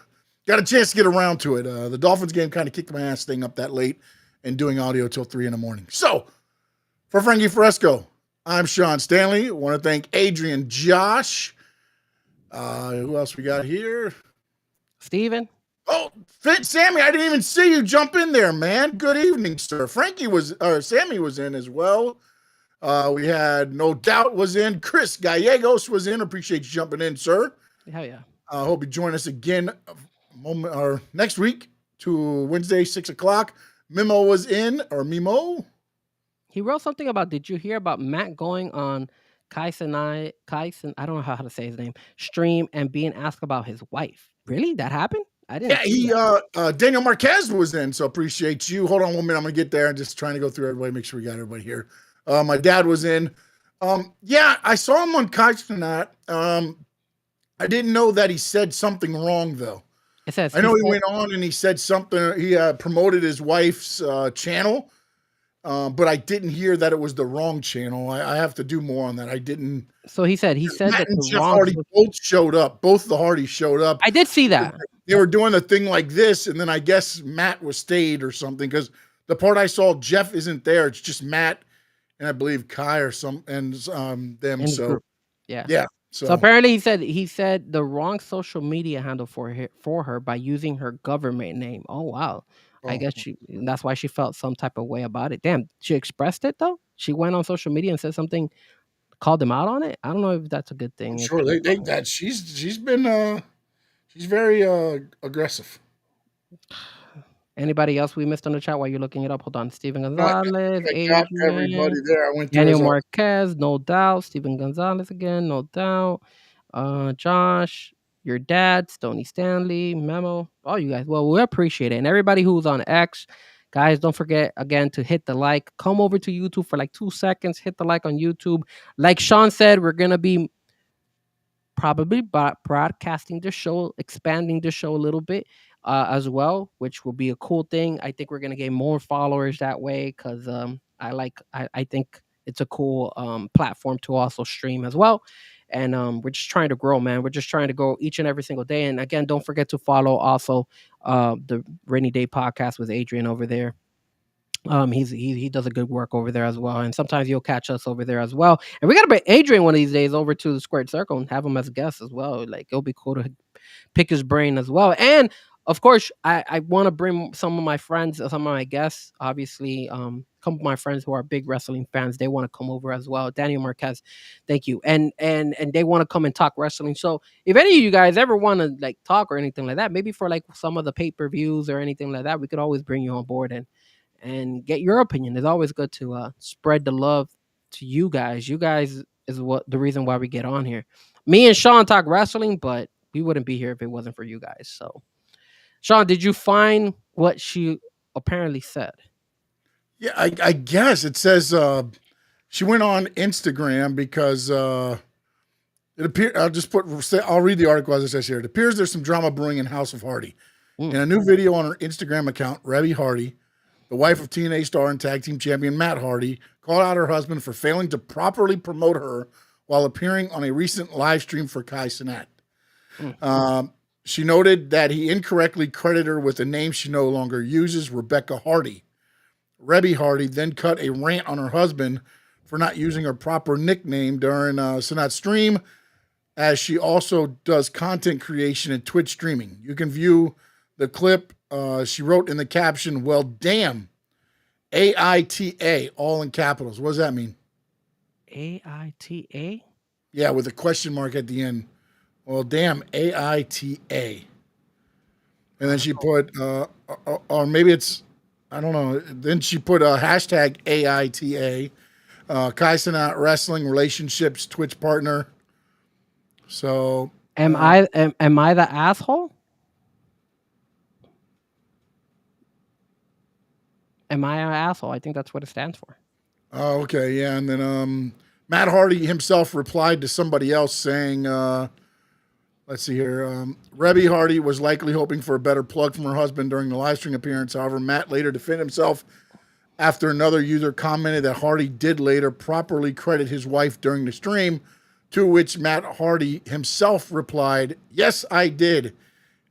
got a chance to get around to it. The Dolphins game kind of kicked my ass staying up that late and doing audio till 3 a.m. So, for Frankie Fresco, I'm Sean Stanley. I want to thank Adrian, Josh. Who else we got here? Steven. Oh, Sammy, I didn't even see you jump in there, man. Good evening, sir. Sammy was in as well. We had No Doubt was in. Chris Gallegos was in. Appreciate you jumping in, sir. Hell yeah. I hope you join us again next week to Wednesday, 6 o'clock. Mimo was in, or Mimo. He wrote something about, did you hear about Matt going on Kyson, I don't know how to say his name, stream and being asked about his wife? Really? That happened? I didn't. Yeah, Daniel Marquez was in, so appreciate you. Hold on 1 minute. I'm going to get there. I'm just trying to go through everybody, make sure we got everybody here. My dad was in. Yeah, I saw him on Kyson. I didn't know that he said something wrong, though. I know he went on and he said something. He promoted his wife's channel, but I didn't hear that it was the wrong channel. I have to do more on that. I didn't. So he said Matt that and the Jeff wrong. Hardy both showed up. Both the Hardys showed up. I did see that. They were doing the thing like this, and then I guess Matt was stayed or something, because the part I saw, Jeff isn't there. It's just Matt and I believe Kai or them. In So group. Yeah. yeah. So apparently he said the wrong social media handle for her by using her government name. Oh wow. I guess that's why she felt some type of way about it. Damn, she expressed it though. She went on social media and said something, called them out on it. I don't know if that's a good thing. Sure, that she's been she's very aggressive. Anybody else we missed on the chat while you're looking it up? Hold on. Steven Gonzalez, Adrian, everybody there. I went through Daniel Marquez, No Doubt. Steven Gonzalez again, No Doubt. Josh, your dad, Stoney Stanley, Memo, all you guys. Well, we appreciate it. And everybody who's on X, guys, don't forget again to hit the like. Come over to YouTube for like 2 seconds. Hit the like on YouTube. Like Sean said, we're going to be probably broadcasting the show, expanding the show a little bit as well, which will be a cool thing. I think we're going to get more followers that way because I think it's a cool platform to also stream as well. And we're just trying to grow, man. We're just trying to grow each and every single day. And again, don't forget to follow also the Rainy Day podcast with Adrian over there. He does a good work over there as well. And sometimes you'll catch us over there as well. And we got to bring Adrian one of these days over to the Squared Circle and have him as a guest as well. Like, it'll be cool to pick his brain as well. And of course, I want to bring some of my friends, some of my guests, obviously, some of my friends who are big wrestling fans. They want to come over as well. Daniel Marquez, thank you. And they want to come and talk wrestling. So if any of you guys ever want to like talk or anything like that, maybe for like some of the pay-per-views or anything like that, we could always bring you on board and get your opinion. It's always good to spread the love to you guys. You guys is what the reason why we get on here. Me and Sean talk wrestling, but we wouldn't be here if it wasn't for you guys. So, Sean, did you find what she apparently said? Yeah, I guess it says she went on Instagram because it appears. I'll read the article as it says here. It appears there's some drama brewing in House of Hardy. In a new video on her Instagram account, Rebby Hardy, the wife of TNA star and tag team champion Matt Hardy, called out her husband for failing to properly promote her while appearing on a recent live stream for Kai Cenat. She noted that he incorrectly credited her with a name she no longer uses, Rebecca Hardy. Rebby Hardy then cut a rant on her husband for not using her proper nickname during Sanat's stream, as she also does content creation and Twitch streaming. You can view the clip. She wrote in the caption, "Well, damn, AITA," all in capitals. What does that mean? AITA? Yeah, with a question mark at the end. Well, damn, AITA. And then she put, or maybe it's, I don't know. Then she put a hashtag AITA. Kai Cenat Wrestling Relationships Twitch partner. So Am I the asshole? Am I an asshole? I think that's what it stands for. Oh, okay, yeah. And then Matt Hardy himself replied to somebody else saying, let's see here, Rebby Hardy was likely hoping for a better plug from her husband during the live stream appearance. However, Matt later defended himself after another user commented that Hardy did later properly credit his wife during the stream, to which Matt Hardy himself replied, "Yes, I did.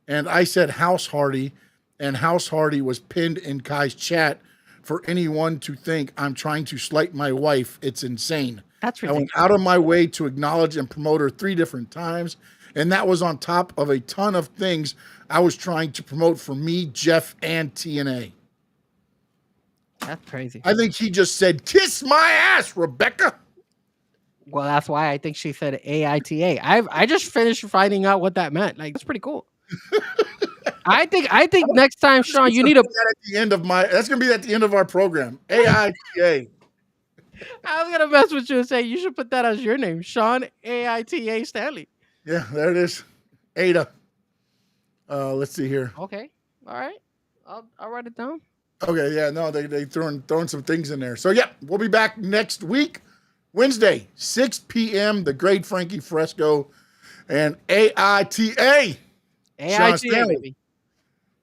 And I said House Hardy, and House Hardy was pinned in Kai's chat. For anyone to think I'm trying to slight my wife, it's insane. That's I ridiculous. went out of my way to acknowledge and promote her 3 different times, and that was on top of a ton of things I was trying to promote for me, Jeff, and TNA. That's crazy. I think he just said, "Kiss my ass, Rebecca." Well, that's why I think she said AITA. I just finished finding out what that meant. Like, that's pretty cool. I think next time, Sean, you need to. At the end of my, that's gonna be at the end of our program. AITA. I was gonna mess with you and say you should put that as your name, Sean AITA Stanley. Yeah, there it is. Ada. Let's see here. Okay, all right, I'll write it down. Okay, yeah, no, they throwing some things in there. So yeah, we'll be back next week, Wednesday, 6 p.m. The Great Frankie Fresco and AITA. AITA, Stanley. baby.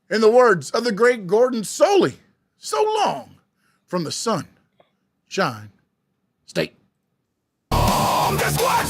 In the words of the great Gordon Soley, so long from the sun, shine, state. That's why I